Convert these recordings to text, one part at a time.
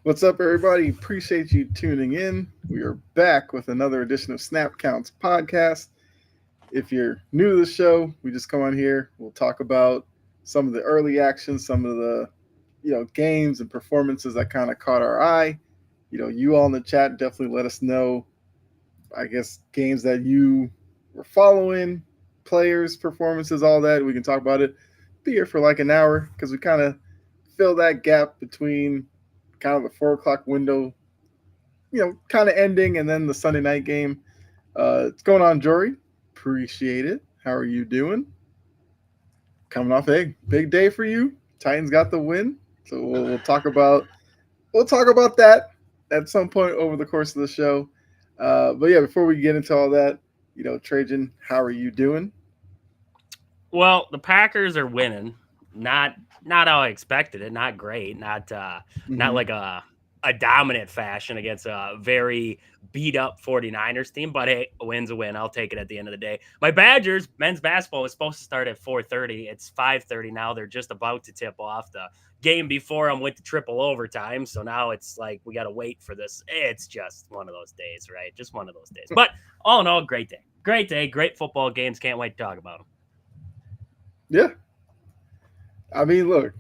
What's up, everybody? Appreciate you tuning in. We are back with another edition of Snap Counts podcast. If you're new to the show, we just come on here. We'll talk about some of the early action, some of the games and performances that kind of caught our eye. You all in the chat definitely let us know. I guess games that you were following, players, performances, all that. We can talk about it. Be here for like an hour because we kind of fill that gap between kind of the 4 o'clock window, kind of ending, and then the Sunday night game. What's going on, Jory? Appreciate it. How are you doing? Coming off a big day for you. Titans got the win, so we'll talk about that at some point over the course of the show. But yeah, before we get into all that, Trajan, how are you doing? Well, the Packers are winning. Not how I expected it. Not great. Not like a dominant fashion against a very beat up 49ers team. But hey, a win's a win. I'll take it at the end of the day. My Badgers men's basketball was supposed to start at 4:30. It's 5:30 now. They're just about to tip off. The game before them went to triple overtime. So now it's like we got to wait for this. It's just one of those days, right? Just one of those days. But all in all, great day. Great day. Great football games. Can't wait to talk about them. Yeah. I mean, look,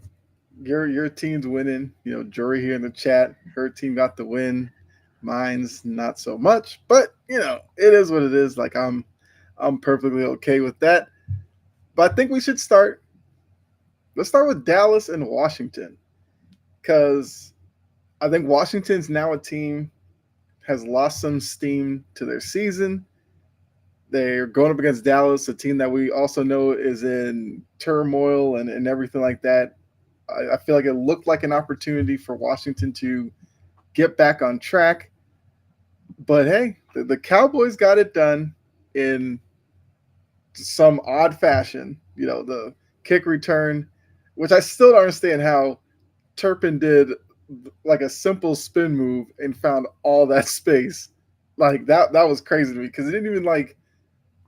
your team's winning. Jory here in the chat, her team got the win. Mine's not so much, but it is what it is. Like I'm perfectly okay with that. But I think we should start. Let's start with Dallas and Washington, because I think Washington's now a team has lost some steam to their season. They're going up against Dallas, a team that we also know is in turmoil and everything like that. I feel like it looked like an opportunity for Washington to get back on track. But hey, the Cowboys got it done in some odd fashion. The kick return, which I still don't understand how Turpin did like a simple spin move and found all that space. Like that was crazy to me because it didn't even like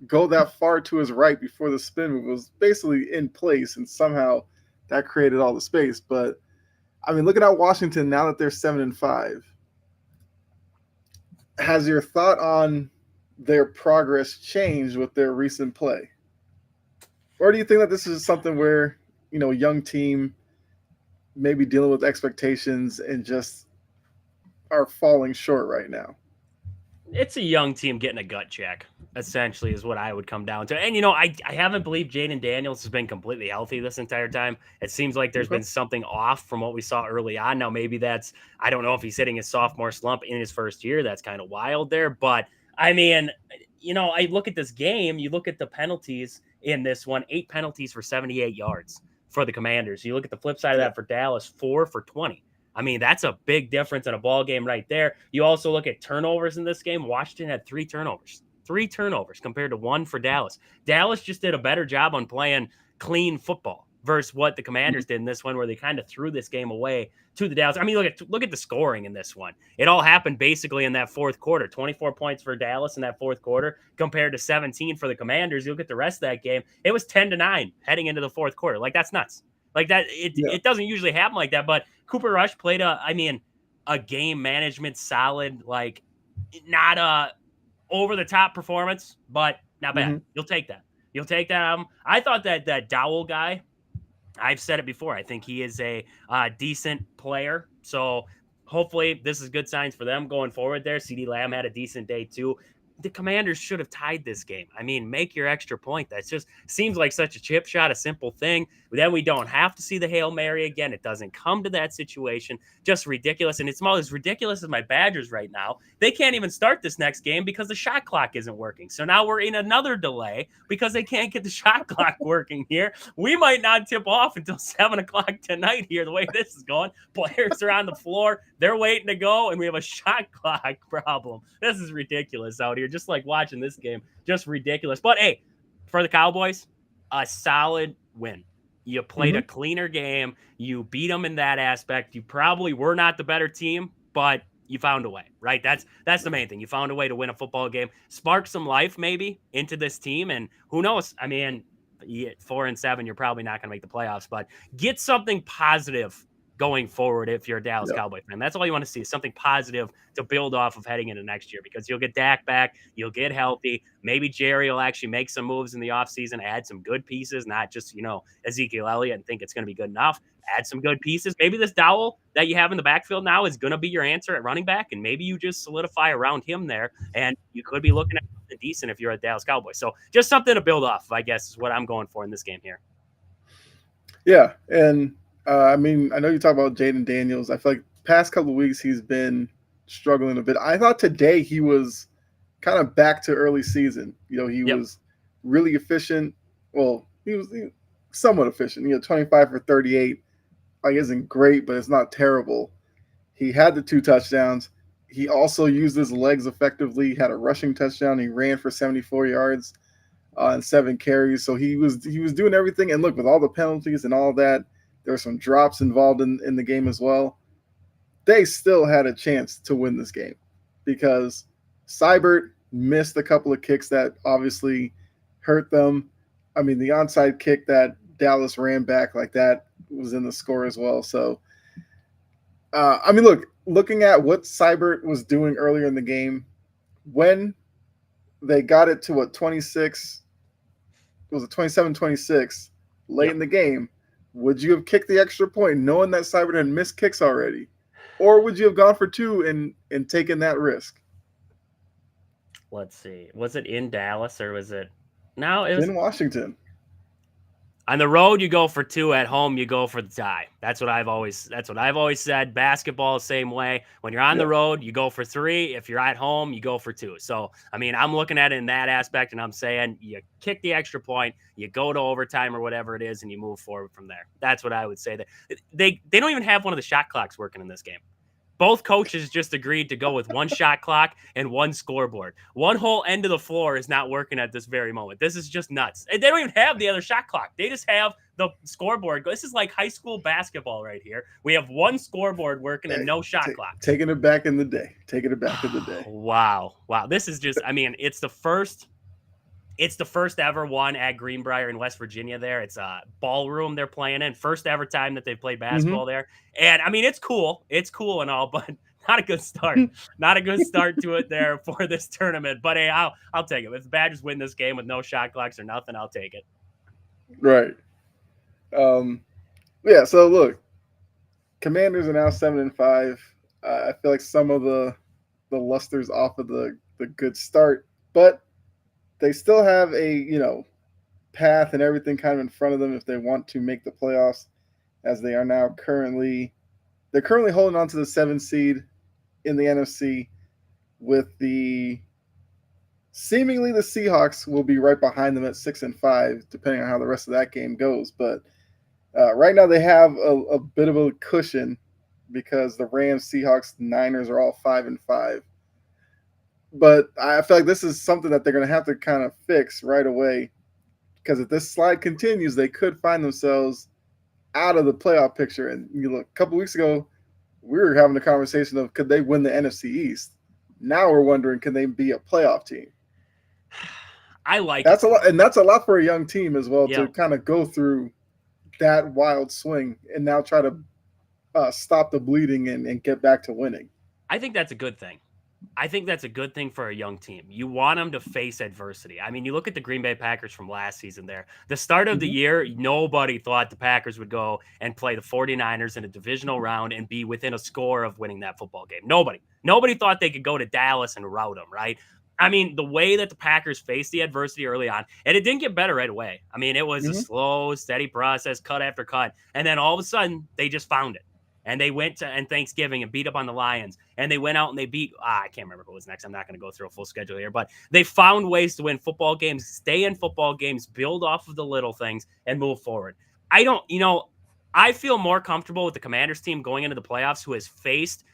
go that far to his right before the spin move. It was basically in place, and somehow that created all the space. But I mean, looking at Washington now that they're 7-5, has your thought on their progress changed with their recent play? Or do you think that this is something where, a young team maybe dealing with expectations and just are falling short right now? It's a young team getting a gut check, essentially, is what I would come down to. And, I haven't believed Jaden Daniels has been completely healthy this entire time. It seems like there's Okay. been something off from what we saw early on. Now, maybe I don't know if he's hitting his sophomore slump in his first year. That's kind of wild there. But, I mean, I look at this game, you look at the penalties in this one, 8 penalties for 78 yards for the Commanders. You look at the flip side of that for Dallas, 4 for 20. I mean, that's a big difference in a ball game right there. You also look at turnovers in this game. Washington had 3 turnovers compared to 1 for Dallas. Dallas just did a better job on playing clean football versus what the Commanders did in this one, where they kind of threw this game away to the Dallas. I mean, look at the scoring in this one. It all happened basically in that fourth quarter. 24 points for Dallas in that fourth quarter compared to 17 for the Commanders. You look at the rest of that game, it was 10-9 heading into the fourth quarter. Like, that's nuts. Like that, it doesn't usually happen like that. But Cooper Rush played a game management solid, like not a over the top performance, but not bad. Mm-hmm. You'll take that. You'll take that. I thought that Dowell guy, I've said it before, I think he is a decent player. So hopefully this is good signs for them going forward there. CeeDee Lamb had a decent day too. the Commanders should have tied this game. I mean, make your extra point. That just seems like such a chip shot, a simple thing. Then we don't have to see the Hail Mary again. It doesn't come to that situation. Just ridiculous. And it's about as ridiculous as my Badgers right now. They can't even start this next game because the shot clock isn't working. So now we're in another delay because they can't get the shot clock working here. We might not tip off until 7 o'clock tonight here, the way this is going. Players are on the floor. They're waiting to go, and we have a shot clock problem. This is ridiculous out here. Just like watching this game, just ridiculous. But hey, for the Cowboys, a solid win. You played a cleaner game. You beat them in that aspect. You probably were not the better team, but you found a way, right? That's the main thing. You found a way to win a football game, spark some life maybe into this team, and who knows? I mean, 4-7, you're probably not going to make the playoffs, but get something positive going forward if you're a Dallas Cowboy fan. That's all you want to see, is something positive to build off of heading into next year, because you'll get Dak back, you'll get healthy. Maybe Jerry will actually make some moves in the offseason, add some good pieces, not just, Ezekiel Elliott and think it's going to be good enough. Add some good pieces. Maybe this Dowell that you have in the backfield now is going to be your answer at running back, and maybe you just solidify around him there, and you could be looking at something decent if you're a Dallas Cowboys. So just something to build off, I guess, is what I'm going for in this game here. Yeah, and I mean, I know you talk about Jaden Daniels. I feel like past couple of weeks he's been struggling a bit. I thought today he was kind of back to early season. He was really efficient. Well, he was somewhat efficient. 25 for 38. Like, isn't great, but it's not terrible. He had the 2 touchdowns. He also used his legs effectively. He had a rushing touchdown. He ran for 74 yards and 7 carries. So he was doing everything. And look, with all the penalties and all that, there were some drops involved in the game as well. They still had a chance to win this game because Seibert missed a couple of kicks that obviously hurt them. I mean, the onside kick that Dallas ran back, like, that was in the score as well. So, I mean, looking at what Seibert was doing earlier in the game, when they got it to 26, was it 27-26 late in the game, would you have kicked the extra point knowing that Seibert had missed kicks already? Or would you have gone for 2 and taken that risk? Let's see. Was it in Dallas or was it? No, it was in Washington. On the road, you go for 2. At home, you go for the tie. That's what I've always said. Basketball, same way. When you're on the road, you go for 3. If you're at home, you go for 2. So, I mean, I'm looking at it in that aspect, and I'm saying you kick the extra point, you go to overtime or whatever it is, and you move forward from there. That's what I would say. That they don't even have one of the shot clocks working in this game. Both coaches just agreed to go with 1 shot clock and 1 scoreboard. One whole end of the floor is not working at this very moment. This is just nuts. They don't even have the other shot clock. They just have the scoreboard. This is like high school basketball right here. We have 1 scoreboard working and no shot clock. Taking it back in the day. Wow. This is just, I mean, it's the first ever one at Greenbrier in West Virginia there. It's a ballroom they're playing in. First ever time that they've played basketball there. And, I mean, it's cool. It's cool and all, but not a good start. Not a good start to it there for this tournament. But, hey, I'll take it. If the Badgers win this game with no shot clocks or nothing, I'll take it. Right. Yeah, so, look, Commanders are now 7-5. I feel like some of the luster's off of the good start, but they still have a, path and everything kind of in front of them if they want to make the playoffs, as they are now currently holding on to the 7th seed in the NFC, with seemingly the Seahawks will be right behind them at 6-5, depending on how the rest of that game goes. But right now they have a bit of a cushion because the Rams, Seahawks, Niners are all 5-5. But I feel like this is something that they're going to have to kind of fix right away, because if this slide continues, they could find themselves out of the playoff picture. And a couple weeks ago, we were having a conversation of could they win the NFC East. Now we're wondering, can they be a playoff team? I like that's a lot, and that's a lot for a young team as well to kind of go through that wild swing and now try to stop the bleeding and get back to winning. I think that's a good thing. I think that's a good thing for a young team. You want them to face adversity. I mean, you look at the Green Bay Packers from last season there. The start of the year, nobody thought the Packers would go and play the 49ers in a divisional round and be within a score of winning that football game. Nobody thought they could go to Dallas and rout them, right? I mean, the way that the Packers faced the adversity early on, and it didn't get better right away. I mean, it was a Hmm. slow, steady process, cut after cut. And then all of a sudden, they just found it. And they went to and Thanksgiving and beat up on the Lions. And they went out and they beat, I can't remember who was next. I'm not going to go through a full schedule here, but they found ways to win football games, stay in football games, build off of the little things, and move forward. I don't, I feel more comfortable with the Commanders team going into the playoffs who has faced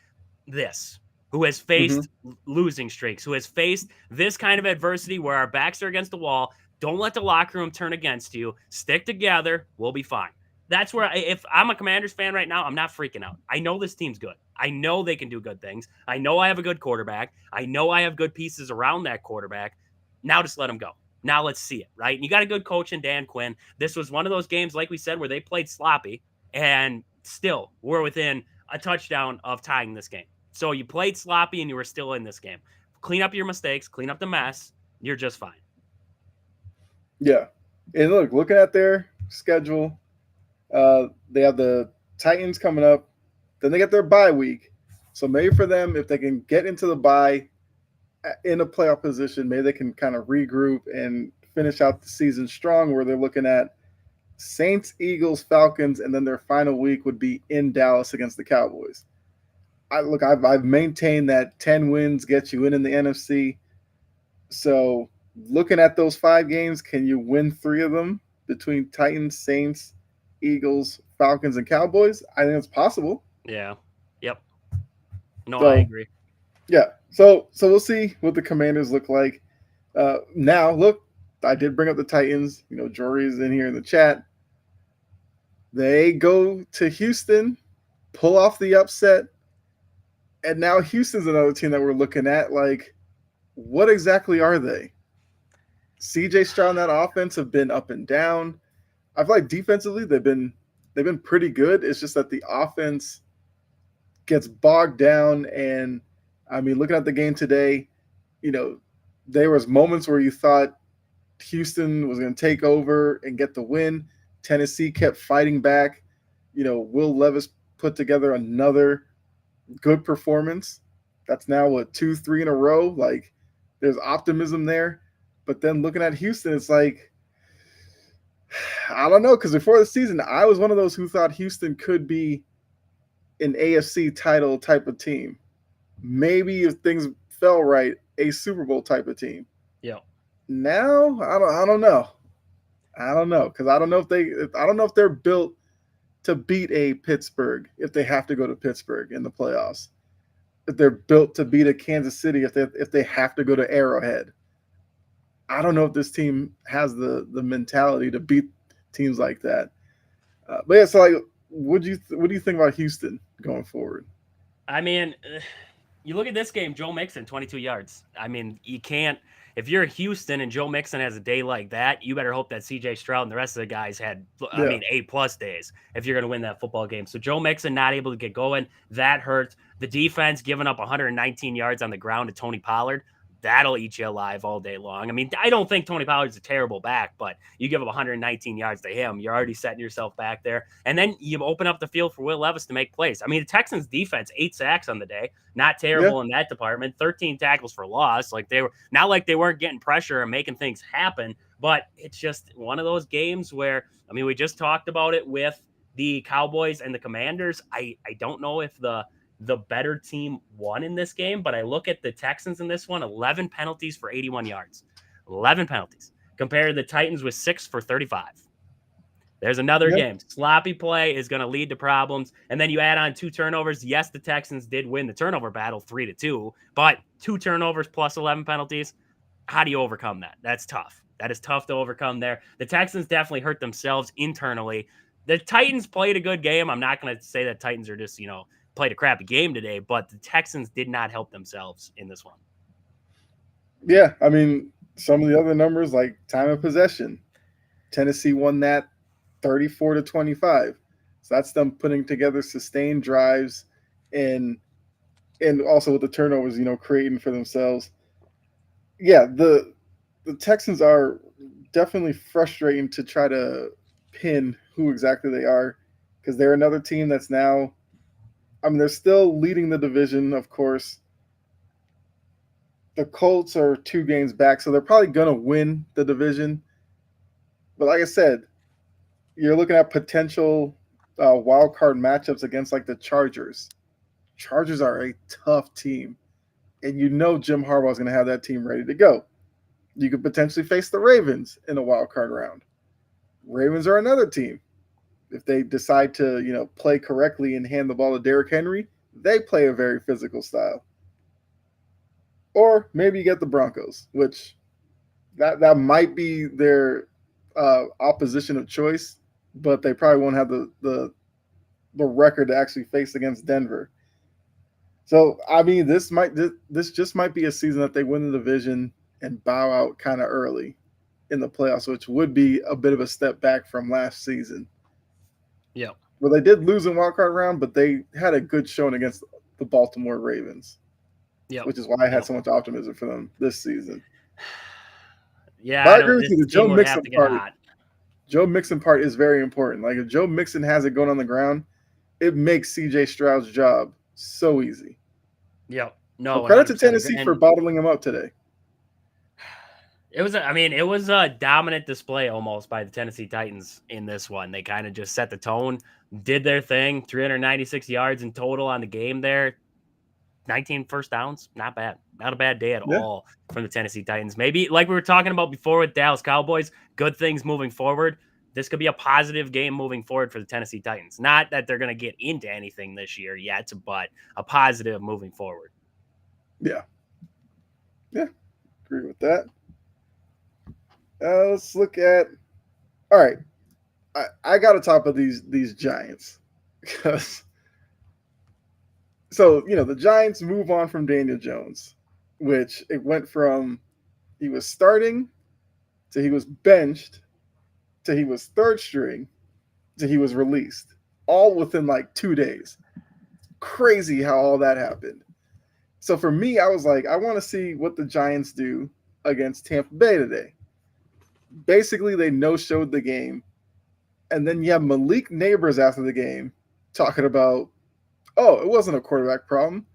this, who has Hmm. faced losing streaks, who has faced this kind of adversity where our backs are against the wall. Don't let the locker room turn against you. Stick together. We'll be fine. That's where, if I'm a Commanders fan right now, I'm not freaking out. I know this team's good. I know they can do good things. I know I have a good quarterback. I know I have good pieces around that quarterback. Now just let them go. Now let's see it, right? And you got a good coach in Dan Quinn. This was one of those games, like we said, where they played sloppy and still we're within a touchdown of tying this game. So you played sloppy and you were still in this game. Clean up your mistakes, clean up the mess. You're just fine. Yeah. And look, looking at their schedule, they have the Titans coming up. Then they get their bye week. So maybe for them, if they can get into the bye in a playoff position, maybe they can kind of regroup and finish out the season strong. Where they're looking at Saints, Eagles, Falcons, and then their final week would be in Dallas against the Cowboys. I've maintained that 10 wins get you in the NFC. So looking at those 5 games, can you win 3 of them between Titans, Saints, Eagles, Falcons, and Cowboys? I think it's possible. Yeah. Yep. No, I So agree. yeah, so we'll see what the Commanders look like. Now look, I did bring up the Titans. Jory's in here in the chat. They go to Houston, pull off the upset, and now Houston's another team that we're looking at. Like, what exactly are they? CJ Stroud and that offense have been up and down. I feel like defensively they've been pretty good. It's just that the offense gets bogged down. And I mean, looking at the game today, you know, there was moments where you thought Houston was going to take over and get the win. Tennessee kept fighting back. Will Levis put together another good performance. That's now what 2, 3 in a row. Like, there's optimism there. But then looking at Houston, it's like, I don't know, because before the season, I was one of those who thought Houston could be an AFC title type of team. Maybe if things fell right, a Super Bowl type of team. Yeah. Now, I don't know. I don't know, because I don't know if they're built to beat a Pittsburgh if they have to go to Pittsburgh in the playoffs. If they're built to beat a Kansas City if they have to go to Arrowhead. I don't know if this team has the mentality to beat teams like that. But yeah, so like, what do you think about Houston going forward? I mean, you look at this game, Joe Mixon, 22 yards. I mean, you can't, if you're Houston and Joe Mixon has a day like that, you better hope that CJ Stroud and the rest of the guys had, I Yeah, mean, A+ days if you're going to win that football game. So Joe Mixon not able to get going, that hurt. The defense giving up 119 yards on the ground to Tony Pollard. That'll eat you alive all day long. I mean, I don't think Tony Pollard's a terrible back, but you give up 119 yards to him, you're already setting yourself back there. And then you open up the field for Will Levis to make plays. I mean, the Texans defense, 8 sacks on the day, not yeah, terrible in that department. 13 tackles for loss. Like they were not like they weren't getting pressure and making things happen, but it's just one of those games where, I mean, we just talked about it with the Cowboys and the Commanders. I don't know if the better team won in this game, but I look at the Texans in this one, 11 penalties for 81 yards. 11 penalties compared to the Titans with 6 for 35. There's another yeah, game. Sloppy play is going to lead to problems. And then you add on 2 turnovers. Yes, the Texans did win the turnover battle 3-2, but 2 turnovers plus 11 penalties. How do you overcome that? That's tough. That is tough to overcome there. The Texans definitely hurt themselves internally. The Titans played a good game. I'm not going to say that Titans are just, played a crappy game today, but the Texans did not help themselves in this one. yeah. I mean, some of the other numbers like time of possession, Tennessee won that 34-25. So that's them putting together sustained drives and also with the turnovers, creating for themselves. Yeah, the Texans are definitely frustrating to try to pin who exactly they are because they're another team that's now. I mean, they're still leading the division, of course, The Colts are 2 games back, so they're probably gonna win the division. But like I said, you're looking at potential wild card matchups against like the Chargers. Chargers are a tough team, and you know Jim Harbaugh is going to have that team ready to go. You could potentially face the Ravens in a wild card round. Ravens are another team. If they decide to, play correctly and hand the ball to Derrick Henry, they play a very physical style. Or maybe you get the Broncos, which that might be their opposition of choice, but they probably won't have the record to actually face against Denver. So I mean, this just might be a season that they win the division and bow out kind of early in the playoffs, which would be a bit of a step back from last season. Yeah. Well, they did lose in wild card round, but they had a good showing against the Baltimore Ravens, Yep. which is why I had so much optimism for them this season. Yeah, But I I agree don't. with This you. The team Joe would have Mixon to get part, hot. Joe Mixon part is very important. Like if Joe Mixon has it going on the ground, it makes C.J. Stroud's job so easy. Yep. So No, credit to 100% agree. Tennessee for And bottling him up today. it was a dominant display almost by the Tennessee Titans in this one. They kind of just set the tone, did their thing, 396 yards in total on the game there. 19 first downs, not bad. Not a bad day at Yeah. all from the Tennessee Titans. Maybe like we were talking about before with Dallas Cowboys, good things moving forward. This could be a positive game moving forward for the Tennessee Titans. Not that they're going to get into anything this year yet, but a positive moving forward. Yeah. Yeah. Agree with that. Let's look at. All right. I got to top of these Giants because the Giants move on from Daniel Jones, which it went from he was starting to he was benched to he was third string to he was released, all within like 2 days. Crazy how all that happened. So for me, I was like, I want to see what the Giants do against Tampa Bay today. Basically, they no-showed the game, and then you have Malik Neighbors after the game talking about, oh, it wasn't a quarterback problem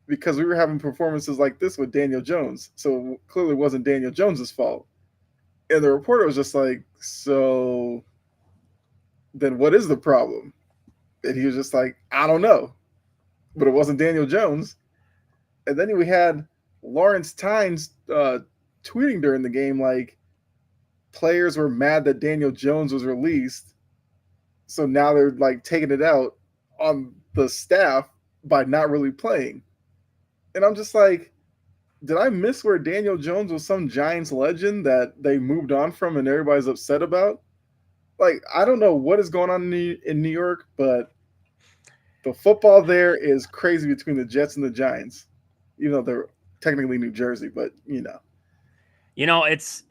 because we were having performances like this with Daniel Jones. So clearly it wasn't Daniel Jones's fault. And the reporter was just like, so then what is the problem? And he was just like, I don't know. But it wasn't Daniel Jones. And then we had Lawrence Tynes tweeting during the game like players were mad that Daniel Jones was released. So now they're like taking it out on the staff by not really playing. And I'm just like, did I miss where Daniel Jones was some Giants legend that they moved on from and everybody's upset about? Like, I don't know what is going on in New York, but the football there is crazy between the Jets and the Giants. Even though they're technically New Jersey, but It's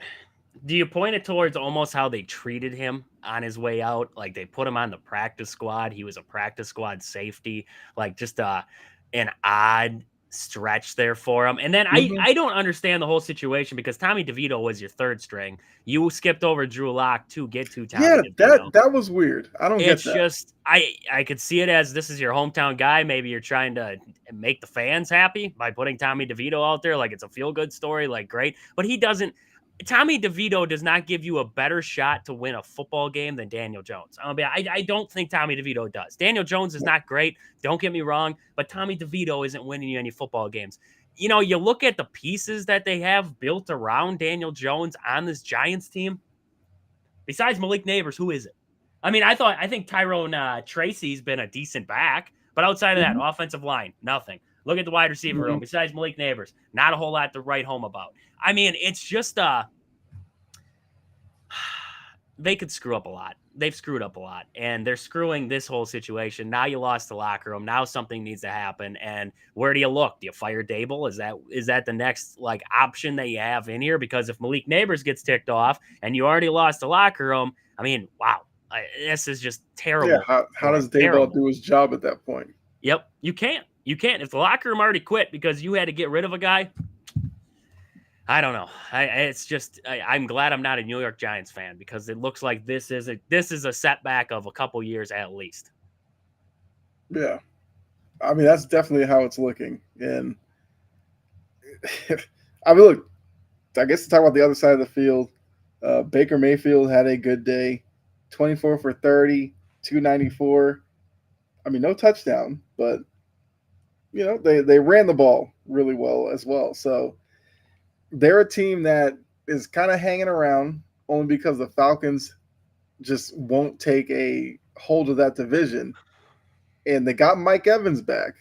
do you point it towards almost how they treated him on his way out? Like they put him on the practice squad. He was a practice squad safety, like just an odd stretch there for him. And then Mhm. I don't understand the whole situation because Tommy DeVito was your third string. You skipped over Drew Lock to get to Tommy Yeah, DeVito. that was weird. I don't get It's that. just I could see it as this is your hometown guy. Maybe you're trying to make the fans happy by putting Tommy DeVito out there. Like it's a feel good story. Like great, but he doesn't. Tommy DeVito does not give you a better shot to win a football game than Daniel Jones. I don't think Tommy DeVito does. Daniel Jones is not great. Don't get me wrong, but Tommy DeVito isn't winning you any football games. You look at the pieces that they have built around Daniel Jones on this Giants team. Besides Malik Neighbors, who is it? I think Tyrone Tracy's been a decent back, but outside of that, Mhm. offensive line, nothing. Look at the wide receiver room. Mhm. Besides Malik Neighbors, not a whole lot to write home about. It's just they could screw up a lot. They've screwed up a lot, and they're screwing this whole situation. Now you lost the locker room. Now something needs to happen. And where do you look? Do you fire Dable? Is that the next like option that you have in here? Because if Malik Neighbors gets ticked off and you already lost the locker room, wow, this is just Yeah, terrible how for does him. Dayball Terrible. do his job at that point? Yep, you can't. You can't. If the locker room already quit because you had to get rid of a guy, I don't know. It's just I'm glad I'm not a New York Giants fan because it looks like this is a setback of a couple years at least. Yeah, I mean that's definitely how it's looking, and I mean, look, I guess to talk about the other side of the field, Baker Mayfield had a good day, 24 for 30, 294. I mean, no touchdown, but they ran the ball really well as well. So they're a team that is kind of hanging around only because the Falcons just won't take a hold of that division, and they got Mike Evans back.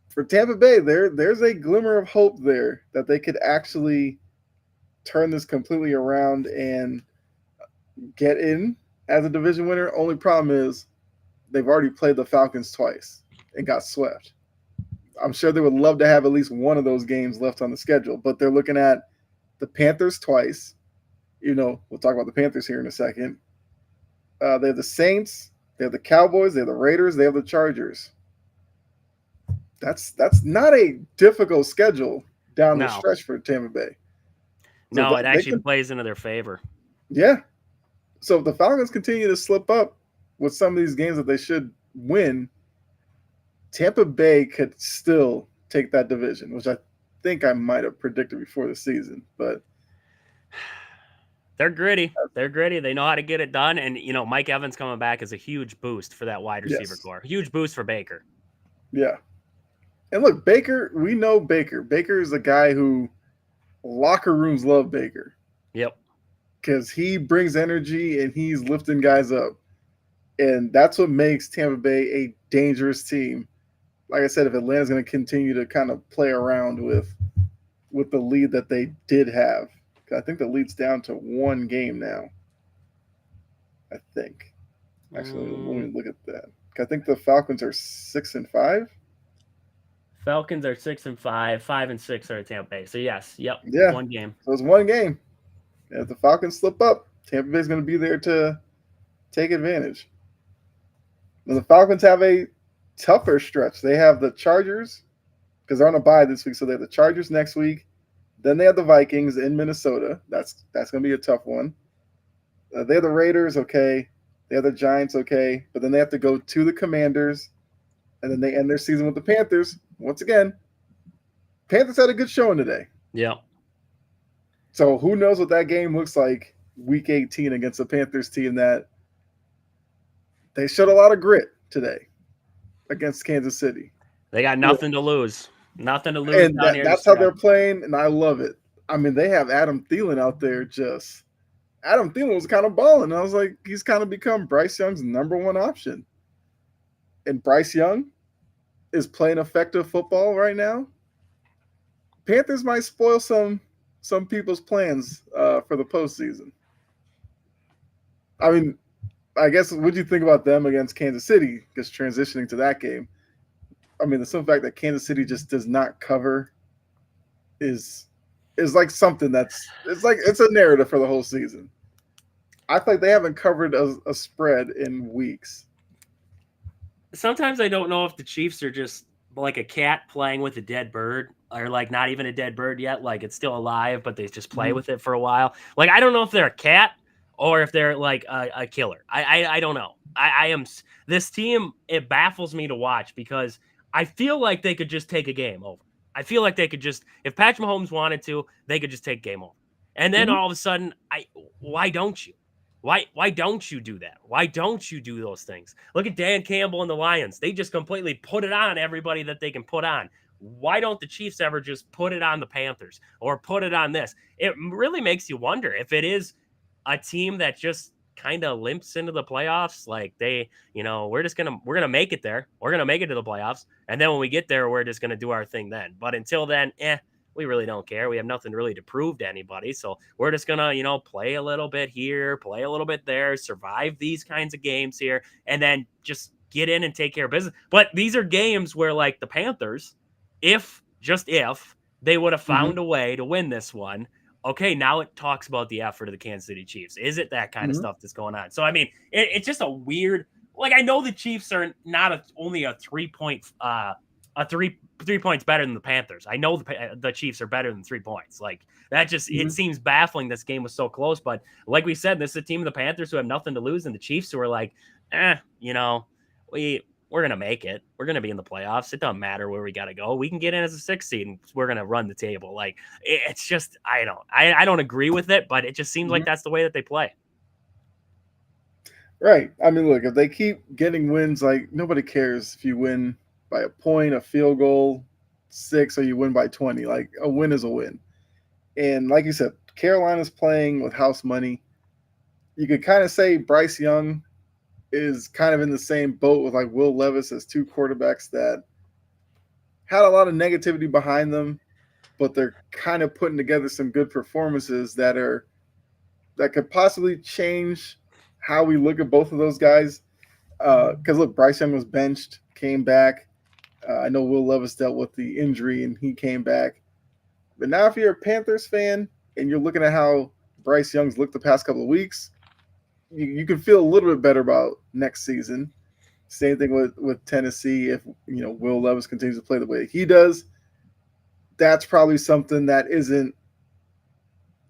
For Tampa Bay, there's a glimmer of hope there that they could actually turn this completely around and get in as a division winner. Only problem is they've already played the Falcons twice and got swept. I'm sure they would love to have at least one of those games left on the schedule, but they're looking at the Panthers twice. We'll talk about the Panthers here in a second. They have the Saints, they have the Cowboys, they have the Raiders, they have the Chargers. That's not a difficult schedule down the No, stretch for Tampa Bay. So no, it they actually could, plays into their favor. yeah. So if the Falcons continue to slip up with some of these games that they should win, Tampa Bay could still take that division, which I think I might have predicted before the season. But They're gritty. They're gritty. They know how to get it done. And, Mike Evans coming back is a huge boost for that wide receiver yes, core. Huge boost for Baker. yeah. And look, Baker, we know Baker. Baker is a guy who locker rooms love Baker Yep. because he brings energy and he's lifting guys up. And that's what makes Tampa Bay a dangerous team. Like I said, if Atlanta's going to continue to kind of play around with the lead that they did have, I think the lead's down to one game now. I think. Actually, let me look at that. I think the Falcons are 6-5. Falcons are 6-5. 5-6 are at Tampa Bay. So yes, yep, Yeah, one game. so it's one game. And if the Falcons slip up, Tampa Bay's going to be there to take advantage. And the Falcons have a tougher stretch. They have the Chargers because they're on a bye this week, so they have the Chargers next week. Then they have the Vikings in Minnesota. That's going to be a tough one. They have the Raiders, okay. They have the Giants, okay. But then they have to go to the Commanders, and then they end their season with the Panthers. Once again, Panthers had a good showing today. Yep. So who knows what that game looks like week 18 against the Panthers team that they showed a lot of grit today against Kansas City. They got nothing to lose. Nothing to lose And down here. that's how they're playing, and I love it. I mean, they have Adam Thielen out there just – Adam Thielen was kind of balling. I was like, he's kind of become Bryce Young's number one option. And Bryce Young is playing effective football right now. Panthers might spoil some people's plans for the postseason. I mean, I guess what do you think about them against Kansas City? Just transitioning to that game. I mean, the simple fact that Kansas City just does not cover is like something it's a narrative for the whole season. I feel like they haven't covered a spread in weeks. Sometimes I don't know if the Chiefs are just like a cat playing with a dead bird, or like not even a dead bird yet. Like it's still alive, but they just play with it for a while. Like I don't know if they're a cat or if they're like a killer. I don't know. I am this team. It baffles me to watch because I feel like they could just take a game over. I feel like they could just, if Patrick Mahomes wanted to, they could just take game over. And then all of a sudden, why don't you? Why don't you do that? Why don't you do those things? Look at Dan Campbell and the Lions. They just completely put it on everybody that they can put on. Why don't the Chiefs ever just put it on the Panthers or put it on this? It really makes you wonder if it is a team that just kind of limps into the playoffs. Like we're gonna make it there. We're gonna make it to the playoffs, and then when we get there, we're just gonna do our thing then. But until then, we really don't care. We have nothing really to prove to anybody. So we're just going to, play a little bit here, play a little bit there, survive these kinds of games here, and then just get in and take care of business. But these are games where, like the Panthers, if they would have found a way to win this one, okay, now it talks about the effort of the Kansas City Chiefs. Is it that kind of stuff that's going on? So, I mean, it's just a weird, like, I know the Chiefs are not only a 3-point, three points better than the Panthers. I know the Chiefs are better than 3 points. Like that just, it seems baffling. This game was so close, but like we said, this is a team of the Panthers who have nothing to lose, and the Chiefs who are like, we're going to make it. We're going to be in the playoffs. It doesn't matter where we got to go. We can get in as a 6th seed and we're going to run the table. Like it's just, I don't agree with it, but it just seems like Mhm. that's the way that they play. Right. I mean, look, if they keep getting wins, like nobody cares if you win by a point, a field goal, 6, or you win by 20. Like a win is a win. And like you said, Carolina's playing with house money. You could kind of say Bryce Young is kind of in the same boat with like Will Levis as two quarterbacks that had a lot of negativity behind them, but they're kind of putting together some good performances that could possibly change how we look at both of those guys. Because look, Bryce Young was benched, came back. I know Will Levis dealt with the injury and he came back. But now, if you're a Panthers fan and you're looking at how Bryce Young's looked the past couple of weeks, you can feel a little bit better about next season. Same thing with Tennessee. If Will Levis continues to play the way he does, that's probably something that isn't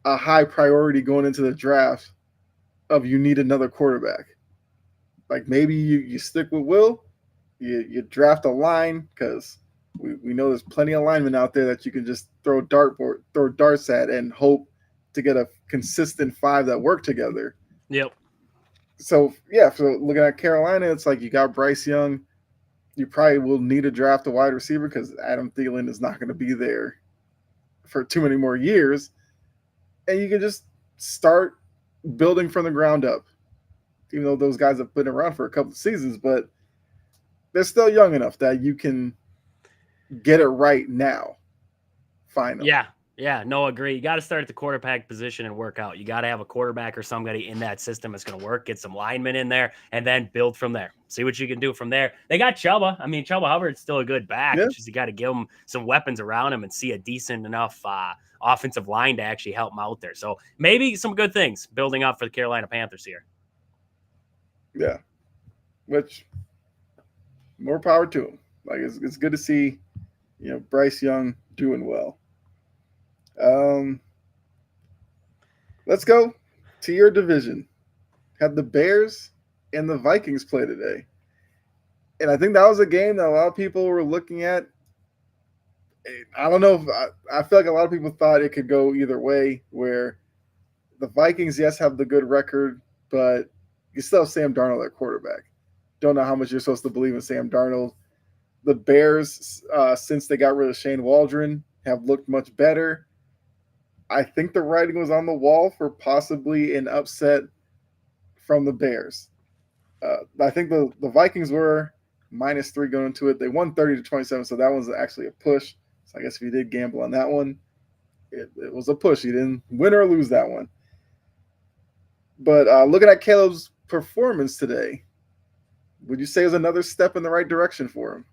a high priority going into the draft. Of you need another quarterback. Like maybe you stick with Will, you draft a line because we know there's plenty of linemen out there that you can just throw darts at and hope to get a consistent 5 that work together. Yep. So yeah, so looking at Carolina, it's like you got Bryce Young. You probably will need to draft a wide receiver because Adam Thielen is not going to be there for too many more years, and you can just start building from the ground up. Even though those guys have been around for a couple of seasons, but they're still young enough that you can get it right now. Finally, Yeah. Yeah, no, agree. You got to start at the quarterback position and work out. You got to have a quarterback or somebody in that system that's going to work. Get some linemen in there, and then build from there. See what you can do from there. They got Chuba. I mean, Chuba Hubbard's still a good back. yeah, It's just you got to give him some weapons around him and see a decent enough offensive line to actually help him out there. So maybe some good things building up for the Carolina Panthers here. yeah. Which more power to him. Like it's good to see, Bryce Young doing well. Um, let's go to your division. Had the Bears and the Vikings play today, and I think that was a game that a lot of people were looking at. I don't know if I feel like a lot of people thought it could go either way. Where the Vikings, yes, have the good record, but you still have Sam Darnold at quarterback. Don't know how much you're supposed to believe in Sam Darnold. The Bears, since they got rid of Shane Waldron, have looked much better. I think the writing was on the wall for possibly an upset from the Bears. I think the Vikings were -3 going into it. They won 30-27, so that was actually a push. So I guess if you did gamble on that one, it was a push. You didn't win or lose that one. But looking at Caleb's performance today, would you say it was another step in the right direction for him?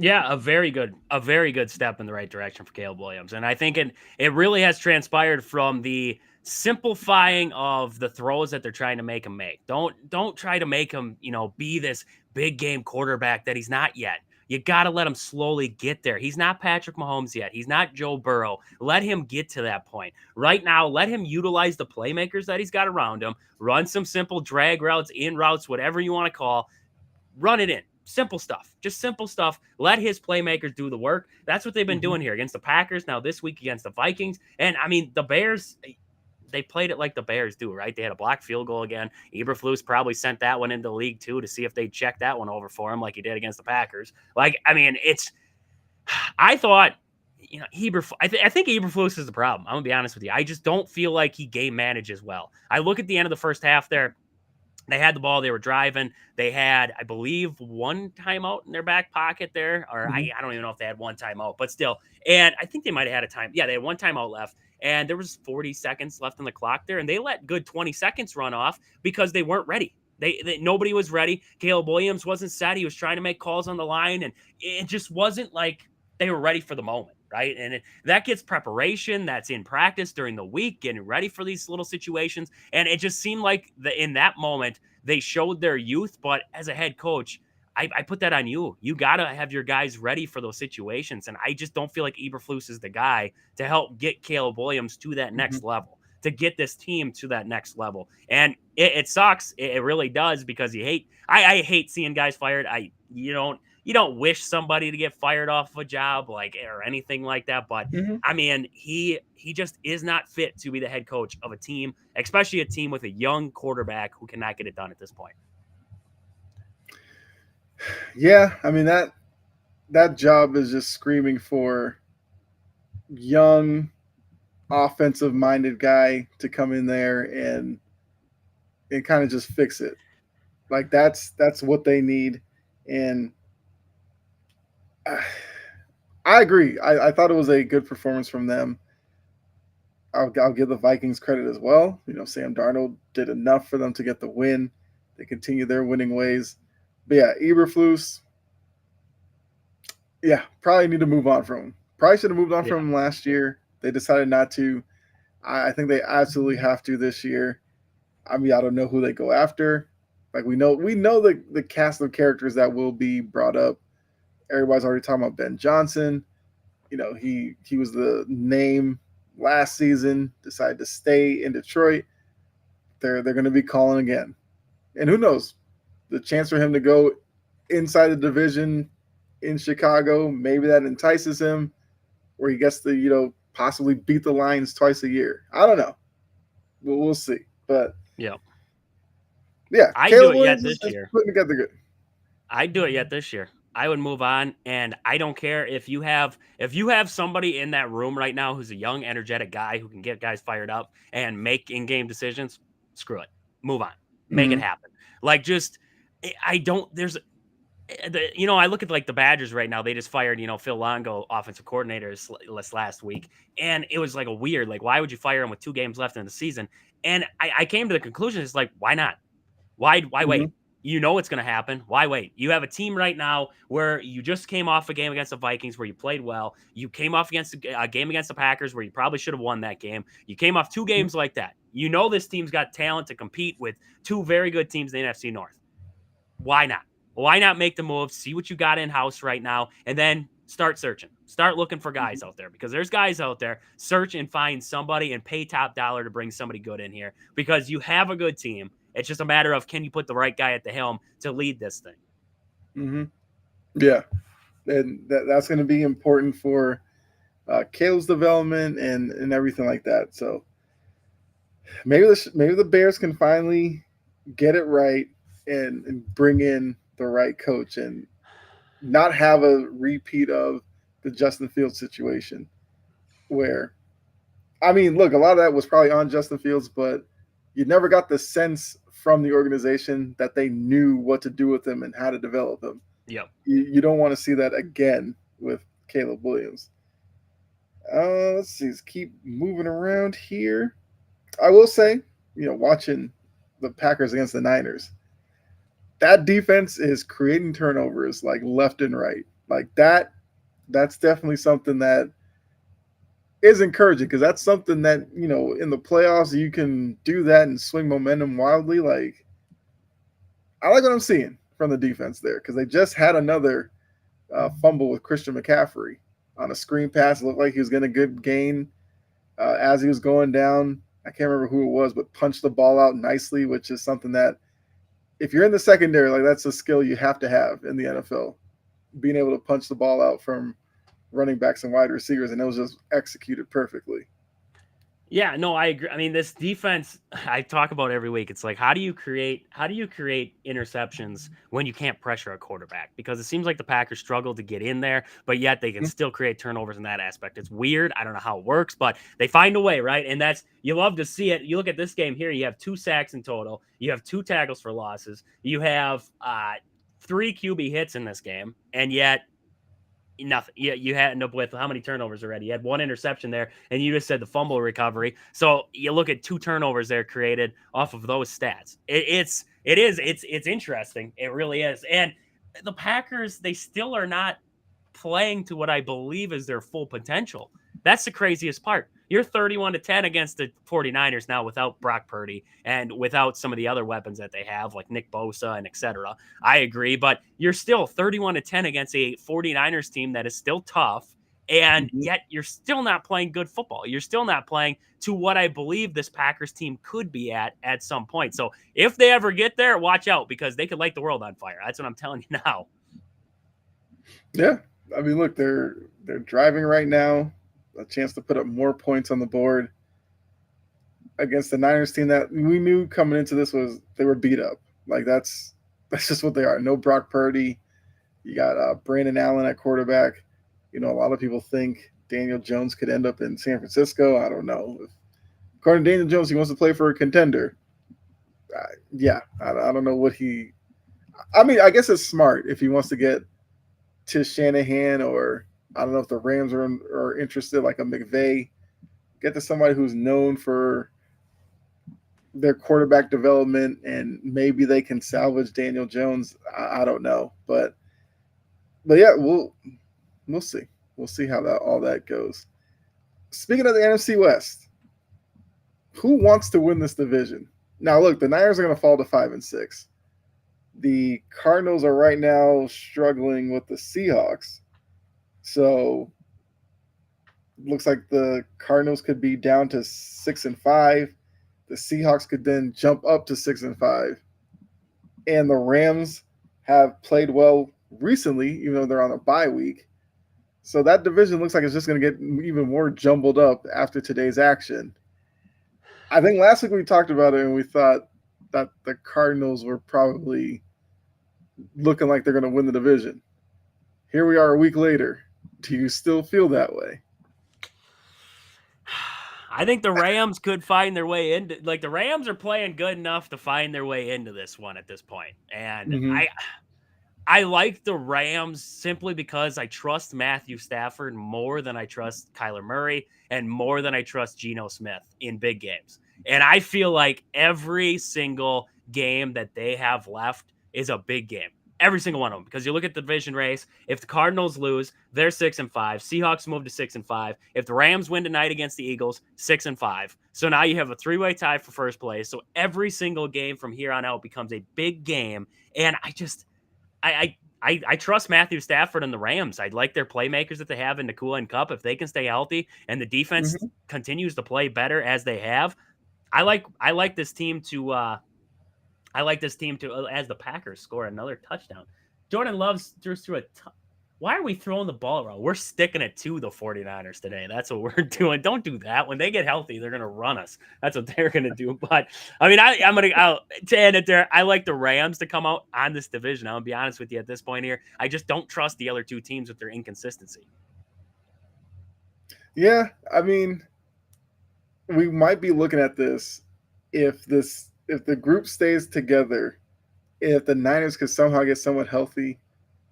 Yeah, a very good step in the right direction for Caleb Williams. And I think it really has transpired from the simplifying of the throws that they're trying to make him make. Don't try to make him, be this big game quarterback that he's not yet. You got to let him slowly get there. He's not Patrick Mahomes yet. He's not Joe Burrow. Let him get to that point. Right now, let him utilize the playmakers that he's got around him, run some simple drag routes, in routes, whatever you want to call, run it in. Simple stuff. Just simple stuff. Let his playmakers do the work. That's what they've been Mm-hmm. doing here against the Packers, now this week against the Vikings. And I mean, the Bears, they played it like the Bears do, right? They had a blocked field goal again. Eberflus probably sent that one into the league too to see if they'd check that one over for him like he did against the Packers. Like, I mean, I thought, I think Eberflus is the problem. I'm going to be honest with you. I just don't feel like he game manages well. I look at the end of the first half there. They had the ball. They were driving. They had, I believe, one timeout in their back pocket there. Or Mm-hmm. I don't even know if they had one timeout, but still. And I think they might have had a time. Yeah, they had one timeout left. And there was 40 seconds left on the clock there. And they let good 20 seconds run off because they weren't ready. Nobody was ready. Caleb Williams wasn't set. He was trying to make calls on the line. And it just wasn't like they were ready for the moment. Right. And that gets preparation. That's in practice during the week, getting ready for these little situations. And it just seemed like in that moment, they showed their youth. But as a head coach, I put that on you. You got to have your guys ready for those situations. And I just don't feel like Eberflus is the guy to help get Caleb Williams to that Mm-hmm. next level. to get this team to that next level. And it sucks. It really does, because I hate seeing guys fired. You don't wish somebody to get fired off of a job like or anything like that. But Mhm. I mean, he just is not fit to be the head coach of a team, especially a team with a young quarterback who cannot get it done at this point. Yeah, I mean that job is just screaming for young offensive minded guy to come in there and kind of just fix it. Like that's what they need. And uh, I agree. I thought it was a good performance from them. I'll give the Vikings credit as well. You know, Sam Darnold did enough for them to get the win. They continue their winning ways. But yeah, Eberflus, yeah, probably need to move on from him. Probably should have moved on Yeah. from him last year. They decided not to. I think they absolutely have to this year. I mean, I don't know who they go after. Like we know the cast of characters that will be brought up. Everybody's already talking about Ben Johnson. You know, he was the name last season, decided to stay in Detroit. They're going to be calling again. And who knows? The chance for him to go inside the division in Chicago, maybe that entices him, where he gets to, possibly beat the Lions twice a year. I don't know. We'll see. But Yeah. yeah, I do Caleb it yet Williams this is year. putting together good. I'd do it yet this year. I would move on, and I don't care if you have somebody in that room right now who's a young, energetic guy who can get guys fired up and make in-game decisions. Screw it, move on, make it Mm-hmm. happen. Like just, I don't. There's, I look at like the Badgers right now. They just fired Phil Longo, offensive coordinators last week, and it was like a weird like why would you fire him with 2 games left in the season? And I came to the conclusion it's like why not? Why Mm-hmm. wait? You know what's going to happen. Why wait? You have a team right now where you just came off a game against the Vikings where you played well. You came off against a game against the Packers where you probably should have won that game. You came off 2 games like that. You know this team's got talent to compete with two very good teams in the NFC North. Why not? Why not make the move? See what you got in house right now, and then start searching. Start looking for guys out there because there's guys out there. Search and find somebody and pay top dollar to bring somebody good in here because you have a good team. It's just a matter of can you put the right guy at the helm to lead this thing. Mm-hmm. Yeah, and that's going to be important for Caleb's development and everything like that. So maybe the Bears can finally get it right and bring in the right coach and not have a repeat of the Justin Fields situation where I mean, look, a lot of that was probably on Justin Fields, but you never got the sense from the organization that they knew what to do with him and how to develop him. Yep. You don't want to see that again with Caleb Williams. Let's see, let's keep moving around here. I will say, watching the Packers against the Niners, that defense is creating turnovers like left and right. Like that's definitely something that is encouraging because that's something that in the playoffs you can do that and swing momentum wildly. Like I like what I'm seeing from the defense there because they just had another fumble with Christian McCaffrey on a screen pass. It looked like he was going to good gain as he was going down. I can't remember who it was, but punched the ball out nicely, which is something that if you're in the secondary, like that's a skill you have to have in the NFL, being able to punch the ball out from running backs and wide receivers, and it was just executed perfectly. Yeah, no, I agree. I mean, this defense I talk about every week. It's like how do you create interceptions when you can't pressure a quarterback? Because it seems like the Packers struggle to get in there, but yet they can still create turnovers in that aspect. It's weird. I don't know how it works, but they find a way, right? And that's you love to see it. You look at this game here, you have 2 sacks in total, you have 2 tackles for losses, you have 3 QB hits in this game, and yet nothing. You had end up with how many turnovers already? You had 1 interception there, and you just said the fumble recovery. So you look at 2 turnovers there created off of those stats. It's interesting. It really is. And the Packers, they still are not playing to what I believe is their full potential. That's the craziest part. You're 31-10 against the 49ers now without Brock Purdy and without some of the other weapons that they have, like Nick Bosa and etc. I agree, but you're still 31-10 against a 49ers team that is still tough And Mhm. yet you're still not playing good football. You're still not playing to what I believe this Packers team could be at some point. So if they ever get there, watch out because they could light the world on fire. That's what I'm telling you now. Yeah, I mean, look, they're driving right now, a chance to put up more points on the board against the Niners team that we knew coming into this was they were beat up. Like that's just what they are. No Brock Purdy. You got Brandon Allen at quarterback. You know, a lot of people think Daniel Jones could end up in San Francisco. I don't know. According to Daniel Jones, he wants to play for a contender. Yeah, I don't know what he. I mean, I guess it's smart if he wants to get to Shanahan, or I don't know if the Rams are interested, like a McVay. Get to somebody who's known for their quarterback development, and maybe they can salvage Daniel Jones. I don't know, but yeah, we'll see. We'll see how that all that goes. Speaking of the NFC West, who wants to win this division? Now, look, the Niners are going to fall to 5-6. The Cardinals are right now struggling with the Seahawks, so looks like the Cardinals could be down to 6-5. The Seahawks could then jump up to 6-5, and the Rams have played well recently, even though they're on a bye week. So that division looks like it's just going to get even more jumbled up after today's action. I think last week we talked about it and we thought that the Cardinals were probably looking like they're going to win the division. Here we are a week later. Do you still feel that way? I think the Rams could find their way into like the Rams are playing good enough to find their way into this one at this point. And Mm-hmm. I like the Rams simply because I trust Matthew Stafford more than I trust Kyler Murray and more than I trust Geno Smith in big games. And I feel like every single game that they have left is a big game. Every single one of them. Because you look at the division race, if the Cardinals lose, they're 6-5. Seahawks move to 6-5. If the Rams win tonight against the Eagles, 6-5. So now you have a three-way tie for first place. So every single game from here on out becomes a big game. And I trust Matthew Stafford and the Rams. I like their playmakers that they have in the Nakua and Cup. If they can stay healthy and the defense Mm-hmm. continues to play better as they have, I like this team to as the Packers score another touchdown. Jordan Love's threw a why are we throwing the ball around? We're sticking it to the 49ers today. That's what we're doing. Don't do that. When they get healthy, they're going to run us. That's what they're going to do. But, I mean, to end it there, I like the Rams to come out on this division. I'll be honest with you at this point here. I just don't trust the other two teams with their inconsistency. Yeah, I mean, we might be looking at this if the group stays together, if the Niners could somehow get somewhat healthy,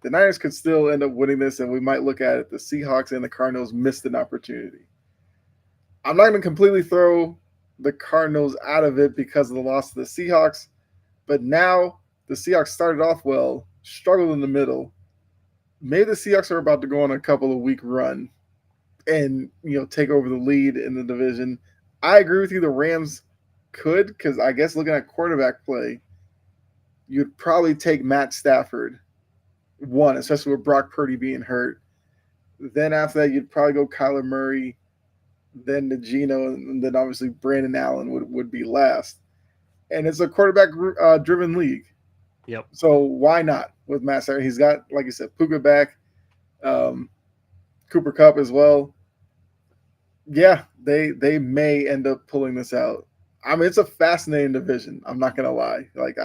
the Niners could still end up winning this, and we might look at it. The Seahawks and the Cardinals missed an opportunity. I'm not going to completely throw the Cardinals out of it because of the loss to the Seahawks, but now the Seahawks started off well, struggled in the middle. Maybe the Seahawks are about to go on a couple of week run and take over the lead in the division. I agree with you. The Rams could, because I guess looking at quarterback play, you'd probably take Matt Stafford one, especially with Brock Purdy being hurt. Then after that, you'd probably go Kyler Murray, then the Geno, and then obviously Brandon Allen would be last. And it's a quarterback driven league. Yep. So why not with Matt Stafford? He's got, like you said, Puka back, um, Cooper Cup as well. Yeah, they may end up pulling this out. I mean, it's a fascinating division. I'm not gonna lie. Like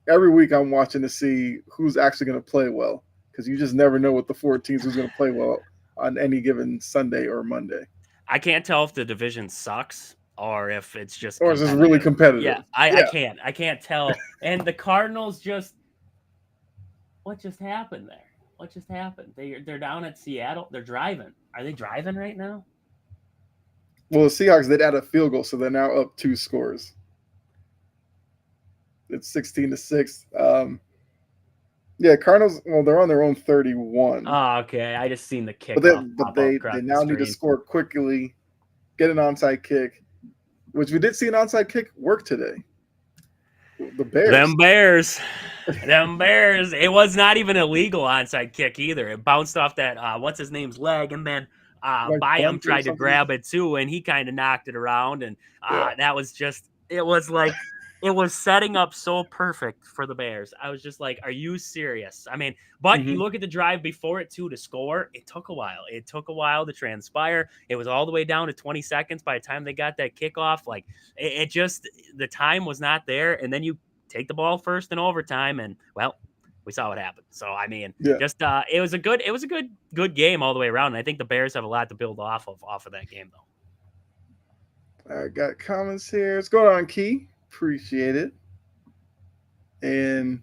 every week I'm watching to see who's actually gonna play well because you just never know with the four teams who's gonna play well on any given Sunday or Monday. I can't tell if the division sucks or if it's just Or is this really competitive. Yeah, competitive? I Yeah. can't. I can't tell. And the Cardinals what just happened there? What just happened? They're down at Seattle. They're driving. Are they driving right now? Well, the Seahawks did add a field goal, so they're now up 2 scores. It's 16-6. Yeah, Cardinals. Well, they're on their own 31, Oh, okay. I just seen the but kickoff pop up they across the now need to screen. score quickly, get an onside kick, which we did see an onside kick work today. The Bears. Them Bears. Them Bears. It was not even a legal onside kick either. It bounced off that what's his name's leg, and then Like Byam bunt or tried to something. grab it too, and he kind of knocked it around, and Yeah. that was just it was like it was setting up so perfect for the Bears. I was just like, are you serious? I mean, but you Hmm. look at the drive before it too to score, it took a while. It took a while to transpire. It was all the way down to 20 seconds by the time they got that kickoff. Like it just the time was not there, and then you take the ball first in overtime, and well, we saw what happened. So I mean, Yeah. just it was a good game all the way around. And I think the Bears have a lot to build off of that game though. I got comments here. What's going on, Key? Appreciate it. And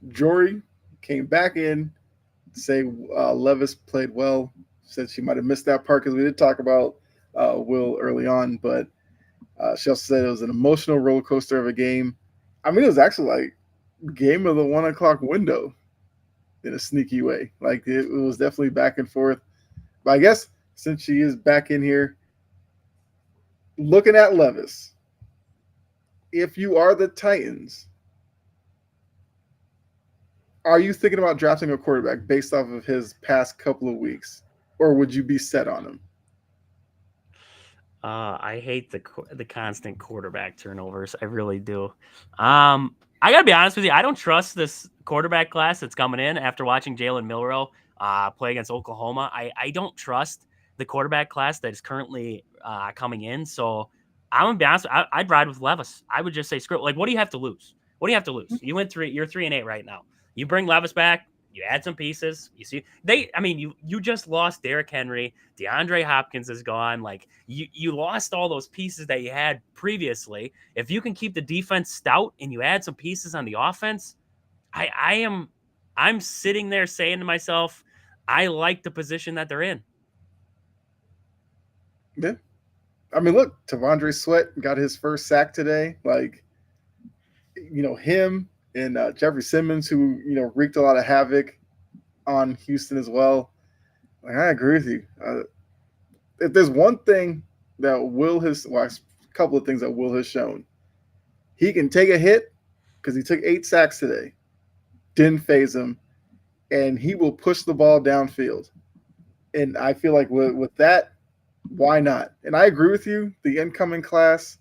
Jory came back in to say Levis played well. Said she might have missed that part because we did talk about Will early on, but she also said it was an emotional roller coaster of a game. I mean, it was actually like game of the 1 o'clock window in a sneaky way. Like it was definitely back and forth. But I guess since she is back in here, looking at Levis, if you are the Titans, are you thinking about drafting a quarterback based off of his past couple of weeks, or would you be set on him? I hate the constant quarterback turnovers. I really do. I gotta be honest with you. I don't trust this quarterback class that's coming in after watching Jalen Milroe play against Oklahoma. I don't trust the quarterback class that is currently coming in. So I'm gonna be honest. I'd ride with Levis. I would just say screw it. Like, what do you have to lose? What do you have to lose? You went three. You're 3-8 right now. You bring Levis back. You add some pieces. You see, they. I mean, you just lost Derrick Henry. DeAndre Hopkins is gone. Like you lost all those pieces that you had previously. If you can keep the defense stout and you add some pieces on the offense, I'm sitting there saying to myself, I like the position that they're in. Yeah. I mean, look, Tavondre Sweat got his first sack today. Like, him and Jeffrey Simmons, who, wreaked a lot of havoc on Houston as well. Like, I agree with you. If there's one thing that a couple of things that Will has shown, he can take a hit because he took 8 sacks today, didn't phase him, and he will push the ball downfield. And I feel like with that, why not? And I agree with you. The incoming class,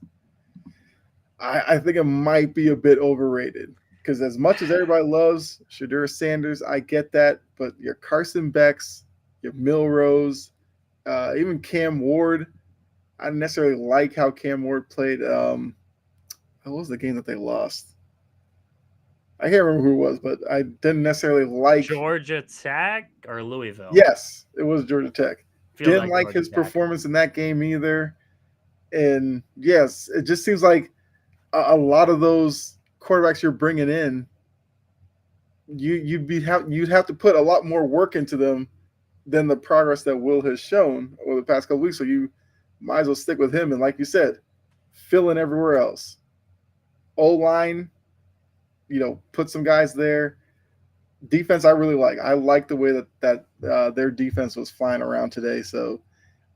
I think it might be a bit overrated because as much as everybody loves Shadur Sanders, I get that. But your Carson Becks, your Milrose, even Cam Ward, I didn't necessarily like how Cam Ward played. What was the game that they lost? I can't remember who it was, but I didn't necessarily like. Georgia Tech or Louisville? Yes, it was Georgia Tech. Feels Didn't like like Georgia his Tech. performance in that game either. And yes, it just seems like a lot of those quarterbacks you're bringing in, you'd have to put a lot more work into them than the progress that Will has shown over the past couple weeks. So you might as well stick with him. And like you said, fill in everywhere else. O line, put some guys there. Defense, I really like. I like the way that their defense was flying around today. So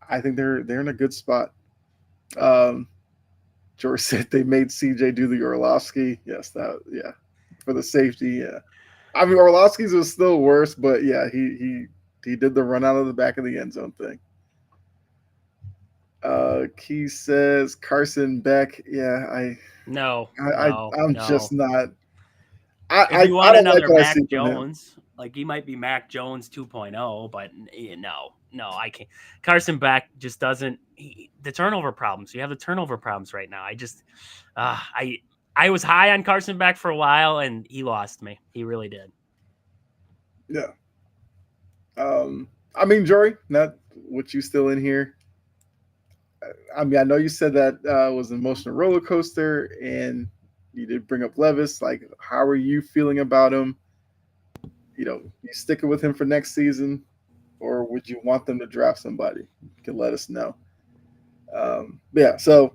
I think they're in a good spot. Um, George said they made CJ do the Orlovsky. Yes, for the safety. Yeah, I mean Orlovsky's was still worse, but yeah, he did the run out of the back of the end zone thing. Key says Carson Beck. Yeah, No, I'm no. just not. If you I want don't like another what I Mac see from him. Jones, like he might be Mac Jones 2.0, but no, I can't. Carson Beck just doesn't. The turnover problems. You have the turnover problems right now. Uh, I, I was high on Carson Beck for a while, and he lost me. He really did. Yeah. I mean, Jory, not with you still in here. I mean, I know you said that was an emotional roller coaster, and you did bring up Levis. Like, how are you feeling about him? You sticking with him for next season, or would you want them to draft somebody? You can let us know. Yeah. So,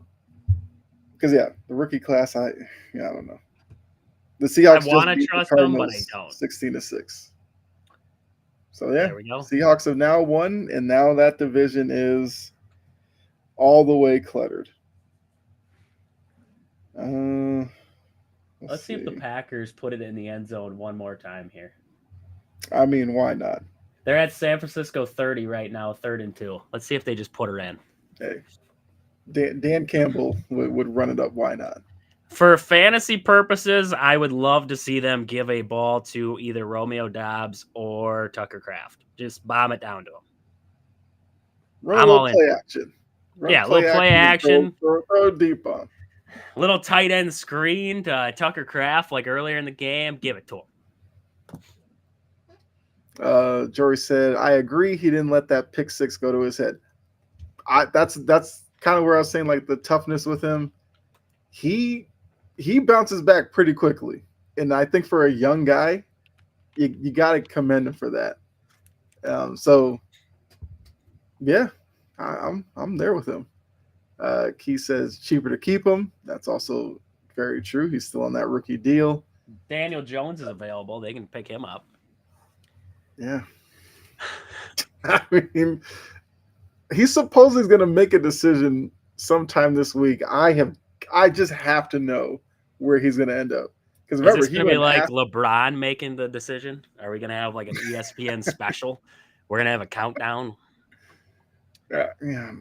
because the rookie class, I don't know. The I Seahawks just want to beat the trust him, but I Cardinals don't. 16-6. So yeah, There we go. Seahawks have now won, and now that division is all the way cluttered. Uh, Let's Let's see if the see. Packers put it in the end zone one more time here. I mean, why not? They're at San Francisco 30 right now, 3rd and 2. Let's see if they just put her in. Hey, Dan Campbell would run it up. Why not? For fantasy purposes, I would love to see them give a ball to either Romeo Dobbs or Tucker Kraft. Just bomb it down to him. Run a I'm little all in play for it. action. Run Yeah, a little play play action and action, throw deep on. little tight end screen to Tucker Kraft like earlier in the game. Give it to him. Jory said, "I agree. He didn't let that pick six go to his head. That's kind of where I was saying like the toughness with him. He bounces back pretty quickly, and I think for a young guy, you got to commend him for that. So yeah, I'm there with him. Key says cheaper to keep him. That's also very true. He's still on that rookie deal. Daniel Jones is available. They can pick him up. Yeah, I mean, he's supposedly going to make a decision sometime this week. I just have to know where he's going to end up because Is remember this he going to be went like after. LeBron making the decision? Are we going to have like an ESPN special? We're going to have a countdown. Yeah.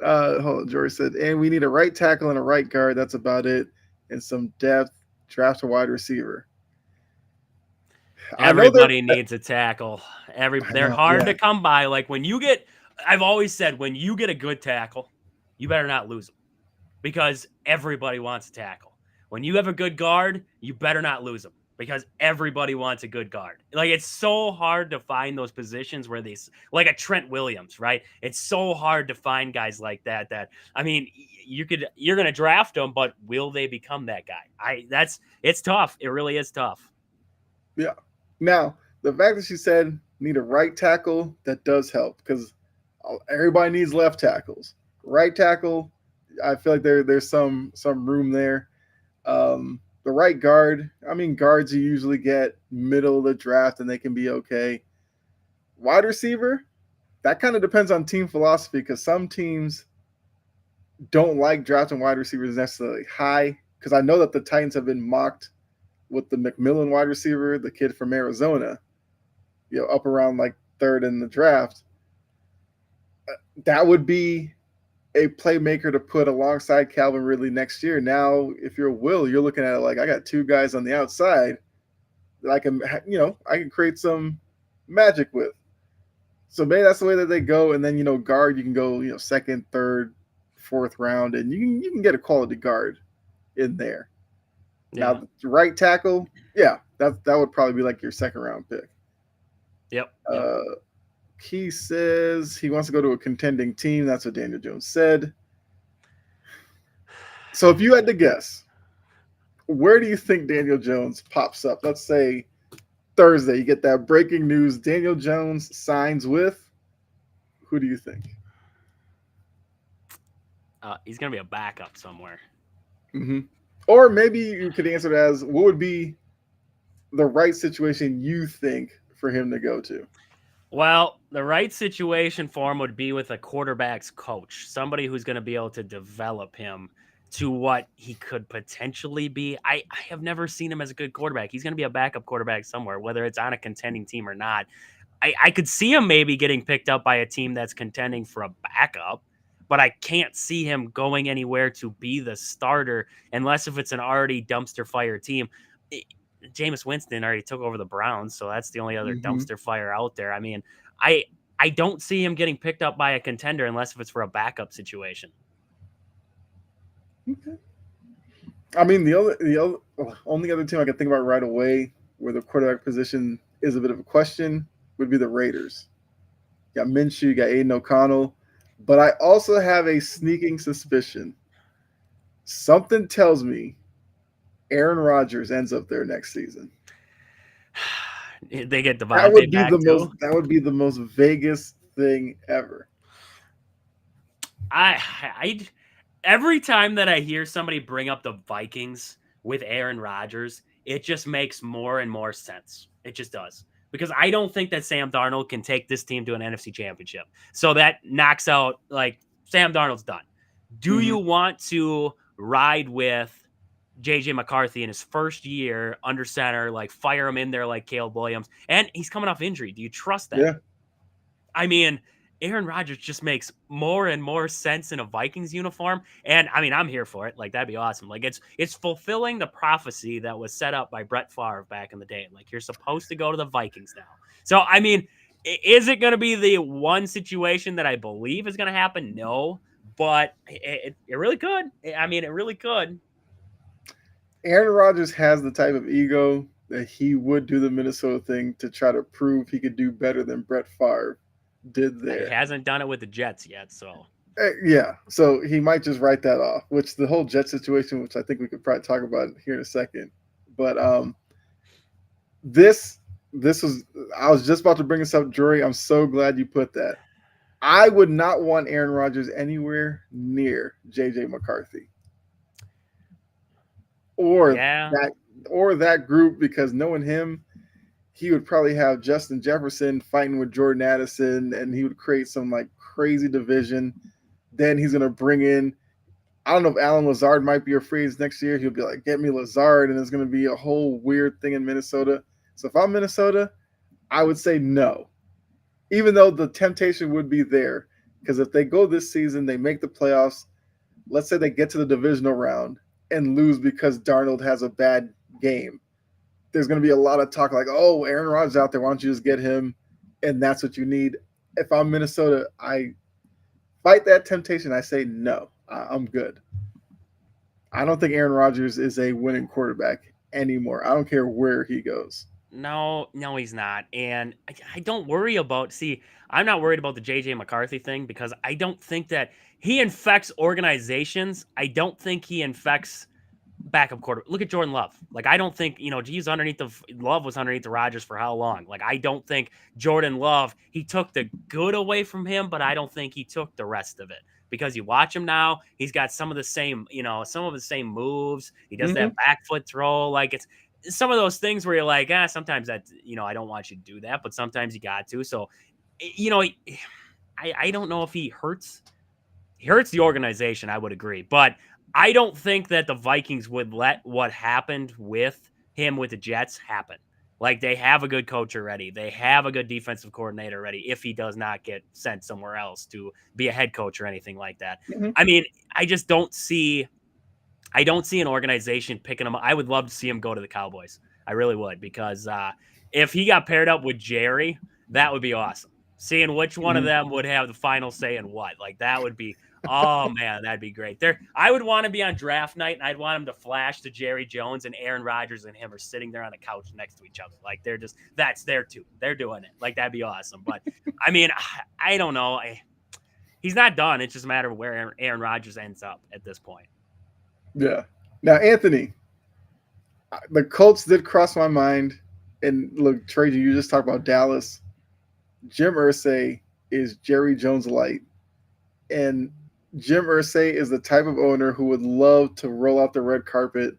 Hold on. Jory said, and we need a right tackle and a right guard. That's about it, and some depth. Draft a wide receiver. I know they're. Everybody needs a tackle. I They're know. hard Yeah. to come by. Like when you get, I've always said, when you get a good tackle, you better not lose them because everybody wants a tackle. When you have a good guard, you better not lose them because everybody wants a good guard. Like it's so hard to find those positions where these, like a Trent Williams, right? It's so hard to find guys like that. I mean, you're going to draft them, but will they become that guy? It's tough. It really is tough. Yeah. Now the fact that she said need a right tackle that does help because everybody needs left tackles. Right tackle, I feel like there's some room there. The right guard, I mean, guards you usually get middle of the draft and they can be okay. Wide receiver, that kind of depends on team philosophy because some teams don't like drafting wide receivers necessarily high. Because I know that the Titans have been mocked with the McMillan wide receiver, the kid from Arizona, up around like third in the draft. That would be a playmaker to put alongside Calvin Ridley next year. Now, if you're Will, you're looking at it like I got two guys on the outside that I can create some magic with. So maybe that's the way that they go. And then guard, you can go second, third, fourth round, and you can get a quality guard in there. Yeah. Now, the right tackle, yeah, that would probably be like your second round pick. Yep. He says he wants to go to a contending team. That's what Daniel Jones said. So if you had to guess, where do you think Daniel Jones pops up? Let's say Thursday, you get that breaking news. Daniel Jones signs with. Who do you think? He's going to be a backup somewhere. Mm-hmm. Or maybe you could answer it as what would be the right situation you think for him to go to? Well, the right situation for him would be with a quarterback's coach, somebody who's going to be able to develop him to what he could potentially be. I have never seen him as a good quarterback. He's going to be a backup quarterback somewhere, whether it's on a contending team or not. I could see him maybe getting picked up by a team that's contending for a backup, but I can't see him going anywhere to be the starter unless if it's an already dumpster fire team. Jameis Winston already took over the Browns, so that's the only other dumpster fire out there. I mean, I don't see him getting picked up by a contender unless if it's for a backup situation. Okay. I mean, the only other team I can think about right away where the quarterback position is a bit of a question would be the Raiders. You got Minshew, you got Aiden O'Connell, but I also have a sneaking suspicion. Something tells me Aaron Rodgers ends up there next season. They get Devontae back too. That would be the most Vegas thing ever. I every time that I hear somebody bring up the Vikings with Aaron Rodgers, it just makes more and more sense. It just does. Because I don't think that Sam Darnold can take this team to an NFC championship. So that knocks out, like, Sam Darnold's done. Do you want to ride with JJ McCarthy in his first year under center, like fire him in there like Caleb Williams, and he's coming off injury. Do you trust that? Yeah. I mean, Aaron Rodgers just makes more and more sense in a Vikings uniform, and I mean, I'm here for it. Like that'd be awesome. Like it's fulfilling the prophecy that was set up by Brett Favre back in the day. Like you're supposed to go to the Vikings now. So I mean, is it going to be the one situation that I believe is going to happen? No, but it really could. I mean, it really could. Aaron Rodgers has the type of ego that he would do the Minnesota thing to try to prove he could do better than Brett Favre did He there. hasn't done it with the Jets yet, so Yeah, so he might just write that off. Which the whole Jet situation, which I think we could probably talk about here in a second, but this this was I was just about to bring this up, Drury. I'm so glad you put that. I would not want Aaron Rodgers anywhere near JJ McCarthy or yeah. that that group because knowing him, he would probably have Justin Jefferson fighting with Jordan Addison, and he would create some like crazy division. Then he's gonna bring in. I don't know if Alan Lazard might be afraid next year. He'll be like, "Get me Lazard," and there's gonna be a whole weird thing in Minnesota. So if I'm Minnesota, I would say no, even though the temptation would be there. Because if they go this season, they make the playoffs. Let's say they get to the divisional round and lose because Darnold has a bad game. There's going to be a lot of talk like, "Oh, Aaron Rodgers out there. Why don't you just get him?" And that's what you need. If I'm Minnesota, I fight that temptation. I say no. I'm good. I don't think Aaron Rodgers is a winning quarterback anymore. I don't care where he goes. No, he's not. And I don't worry about, see, I'm not worried about the JJ McCarthy thing because I don't think that he infects organizations. I don't think he infects backup quarter. Look at Jordan Love. Like, I don't think, he's underneath Love was underneath the Rodgers for how long? Like, I don't think Jordan Love, he took the good away from him, but I don't think he took the rest of it. Because you watch him now, he's got some of the same, some of the same moves. He does Mm-hmm. that back foot throw. Like it's some of those things where you're like, sometimes that, I don't want you to do that, but sometimes you got to. So, you know, I don't know if he hurts the organization, I would agree. But I don't think that the Vikings would let what happened with him with the Jets happen. Like they have a good coach already. They have a good defensive coordinator already if he does not get sent somewhere else to be a head coach or anything like that. Mm-hmm. I mean, I don't see an organization picking him up. I would love to see him go to the Cowboys. I really would because if he got paired up with Jerry, that would be awesome. Seeing which one of Mm-hmm. them would have the final say in what, like that would be. Oh man, that'd be great. I would want to be on draft night, and I'd want him to flash to Jerry Jones, and Aaron Rodgers and him are sitting there on a couch next to each other, like that's their two. They're doing it. Like that'd be awesome. But I mean, I don't know. He's not done. It's just a matter of where Aaron Rodgers ends up at this point. Yeah. Now, Anthony, the Colts did cross my mind. And look, Trajan, you just talked about Dallas. Jim Irsay is Jerry Jones light. And Jim Irsay is the type of owner who would love to roll out the red carpet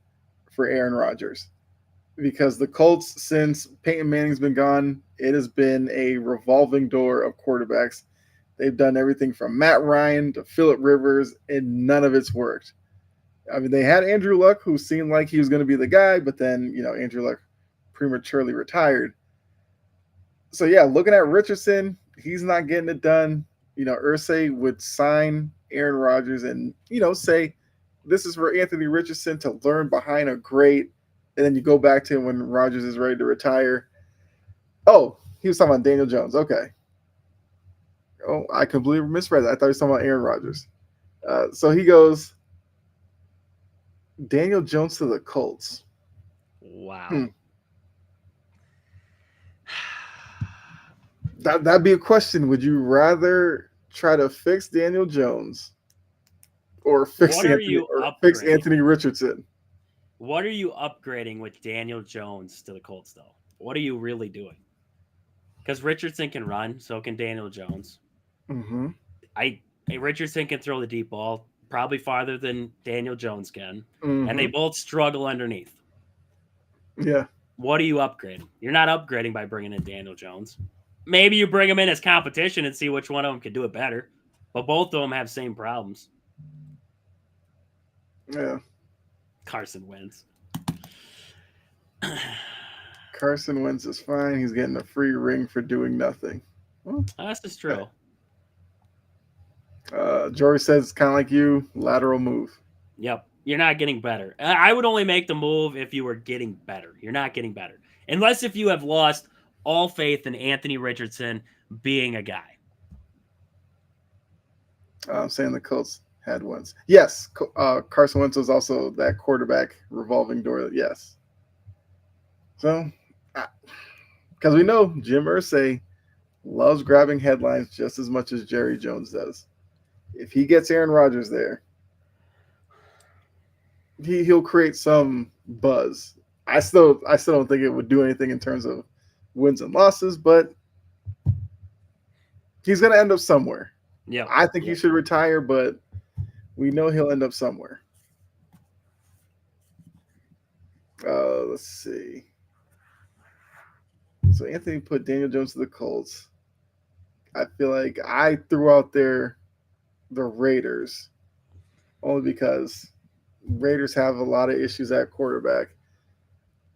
for Aaron Rodgers. Because the Colts, since Peyton Manning's been gone, it has been a revolving door of quarterbacks. They've done everything from Matt Ryan to Phillip Rivers, and none of it's worked. I mean, they had Andrew Luck, who seemed like he was going to be the guy, but then, Andrew Luck prematurely retired. So, yeah, looking at Richardson, he's not getting it done. Irsay would sign Aaron Rodgers and, say, this is for Anthony Richardson to learn behind a great, and then you go back to him when Rodgers is ready to retire. Oh, he was talking about Daniel Jones. Okay. Oh, I completely misread that. I thought he was talking about Aaron Rodgers. So he goes, Daniel Jones to the Colts. Wow. That'd be a question. Would you rather try to fix Daniel Jones or What are you fix upgrading? Anthony Richardson? What are you upgrading with Daniel Jones to the Colts, though? What are you really doing? Because Richardson can run, so can Daniel Jones. Mm-hmm. I Richardson can throw the deep ball probably farther than Daniel Jones can, and they Mm-hmm. both struggle underneath. Yeah. What are you upgrading? You're not upgrading by bringing in Daniel Jones. Maybe you bring him in as competition and see which one of them can do it better, but both of them have same problems. Yeah. Carson Wentz. Carson Wentz is fine. He's getting a free ring for doing nothing. Well, This is true. Jory says it's kind of like you, lateral move. Yep. You're not getting better. I would only make the move if you were getting better. You're not getting better. Unless if you have lost all faith in Anthony Richardson being a guy. I'm saying the Colts had Wentz. Yes, Carson Wentz was also that quarterback revolving door. Yes. So, because we know Jim Irsay loves grabbing headlines just as much as Jerry Jones does. If he gets Aaron Rodgers there, he'll create some buzz. I still don't think it would do anything in terms of wins and losses, but he's going to end up somewhere. Yeah, I think he should retire, but we know he'll end up somewhere. Let's see. So Anthony put Daniel Jones to the Colts. I feel like I threw out there the Raiders only because Raiders have a lot of issues at quarterback.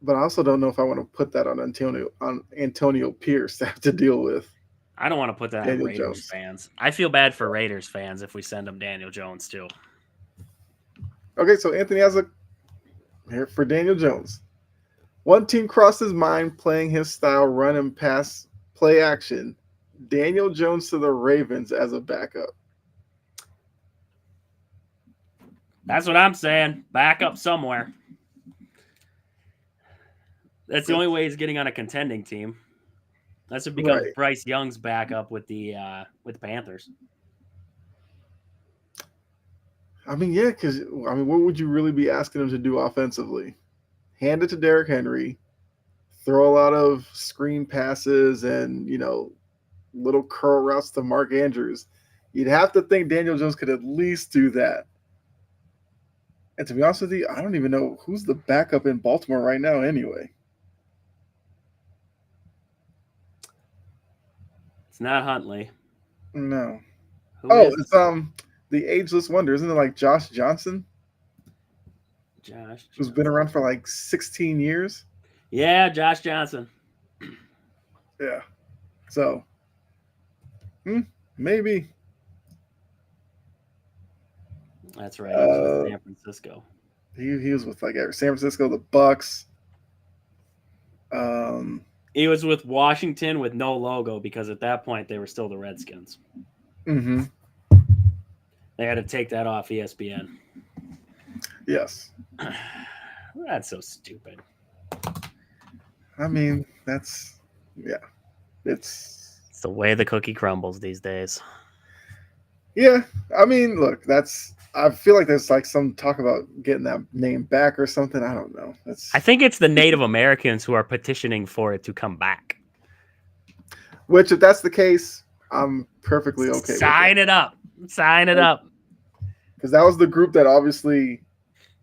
But I also don't know if I want to put that on Antonio Pierce to have to deal with. I don't want to put that on Raiders fans. I feel bad for Raiders fans if we send them Daniel Jones too. Okay, so Anthony has a here for Daniel Jones. One team crossed his mind playing his style, run and pass, play action. Daniel Jones to the Ravens as a backup. That's what I'm saying. Backup somewhere. That's the only way he's getting on a contending team. That's what becomes right. Bryce Young's backup with the Panthers. I mean, yeah, because what would you really be asking him to do offensively? Hand it to Derrick Henry, throw a lot of screen passes and little curl routes to Mark Andrews. You'd have to think Daniel Jones could at least do that. And to be honest with you, I don't even know who's the backup in Baltimore right now anyway. It's not Huntley. No. It's the ageless wonder. Isn't it like Josh Johnson? Who's been around for like 16 years? Yeah, Josh Johnson. Yeah. So, maybe. That's right. He was with San Francisco. He was with like San Francisco, the Bucks. He was with Washington with no logo because at that point they were still the Redskins. Mm-hmm. They had to take that off ESPN. Yes. That's so stupid. I mean, it's the way the cookie crumbles these days. Yeah. I mean, look, I feel like there's like some talk about getting that name back or something. I don't know. I think it's the Native Americans who are petitioning for it to come back. Which, if that's the case, I'm perfectly okay with it. Sign it up. Sign it up. Because that was the group that obviously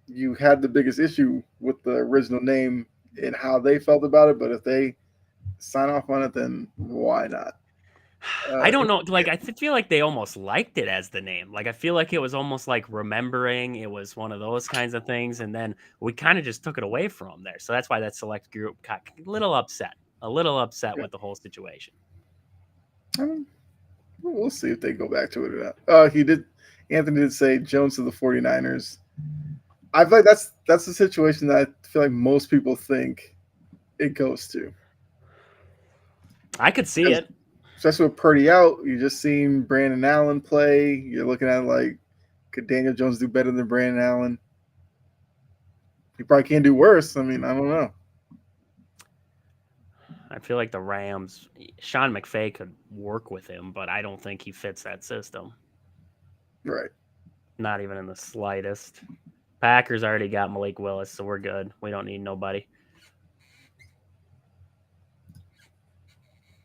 you had the biggest issue with the original name and how they felt about it. But if they sign off on it, then why not? I don't know. Like, I feel like they almost liked it as the name. Like, I feel like it was almost like remembering. It was one of those kinds of things. And then we kind of just took it away from them there. So that's why that select group got a little upset with the whole situation. We'll see if they go back to it or not. Anthony did say Jones to the 49ers. I feel like that's the situation that I feel like most people think it goes to. I could see it. Especially with Purdy out, you just seen Brandon Allen play. You're looking at like, could Daniel Jones do better than Brandon Allen? He probably can't do worse. I mean, I don't know. I feel like the Rams, Sean McVay could work with him, but I don't think he fits that system. Right. Not even in the slightest. Packers already got Malik Willis, so we're good. We don't need nobody.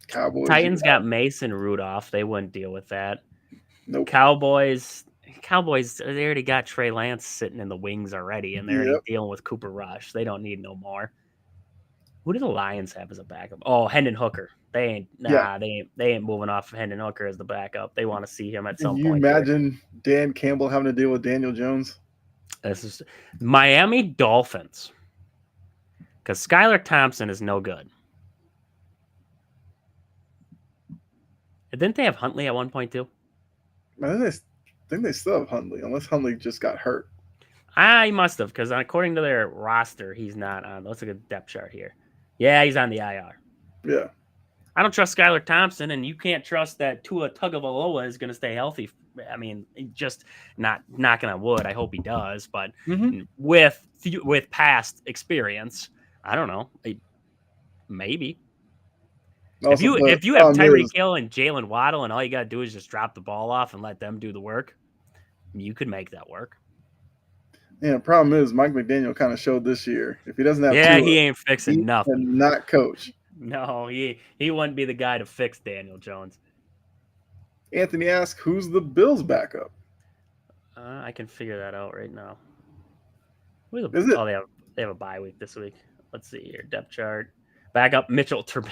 Cowboys. Titans got Mason Rudolph. They wouldn't deal with that. Nope. Cowboys, they already got Trey Lance sitting in the wings already, and they're already dealing with Cooper Rush. They don't need no more. Who do the Lions have as a backup? Oh, Hendon Hooker. They ain't moving off of Hendon Hooker as the backup. They want to see him at some point. Can you imagine Dan Campbell having to deal with Daniel Jones? This is Miami Dolphins because Skylar Thompson is no good. Didn't they have Huntley at one point too? I think they still have Hundley, unless Hundley just got hurt. He must have, because according to their roster, he's not on. Let's look at the depth chart here. Yeah, he's on the IR. Yeah. I don't trust Skylar Thompson, and you can't trust that Tua Tagovailoa is going to stay healthy. I mean, just not knocking on wood. I hope he does, but Mm-hmm. with past experience, I don't know. Maybe Also, the if you have problem Tyreek is, Hill and Jalen Waddle, and all you got to do is just drop the ball off and let them do the work, you could make that work. problem is Mike McDaniel kind of showed this year if he doesn't have Yeah, Tua, he ain't he fixing nothing. cannot coach. No, he wouldn't be the guy to fix Daniel Jones. Anthony asked, "Who's the Bills' backup?" I can figure that out right now. Is it? Oh, they have a bye week this week. Let's see here. Depth chart. Backup Mitchell Trubisky.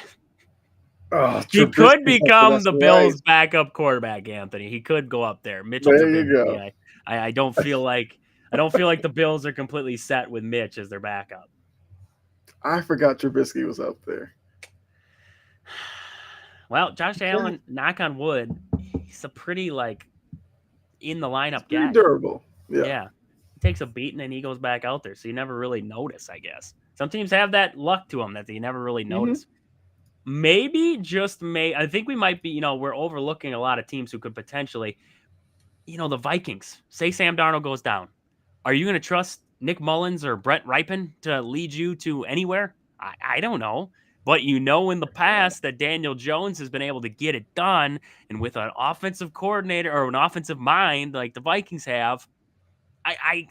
Oh, He could Trubisky. become That's the right. Bills' backup quarterback, Anthony. He could go up there. Mitchell There you Trubisky. go. I don't feel like the Bills are completely set with Mitch as their backup. I forgot Trubisky was up there. Well, Josh Yeah, Allen, knock on wood, he's a pretty in the it's lineup pretty guy. durable. Yeah. Yeah. He takes a beating and he goes back out there. So you never really notice, I guess. Some teams have that luck to them that you never really Mm-hmm. notice. Maybe, just I think we might be, we're overlooking a lot of teams who could potentially, the Vikings. Say Sam Darnold goes down. Are you going to trust Nick Mullins or Brett Ripon to lead you to anywhere? I don't know. But in the past that Daniel Jones has been able to get it done. And with an offensive coordinator or an offensive mind like the Vikings have, I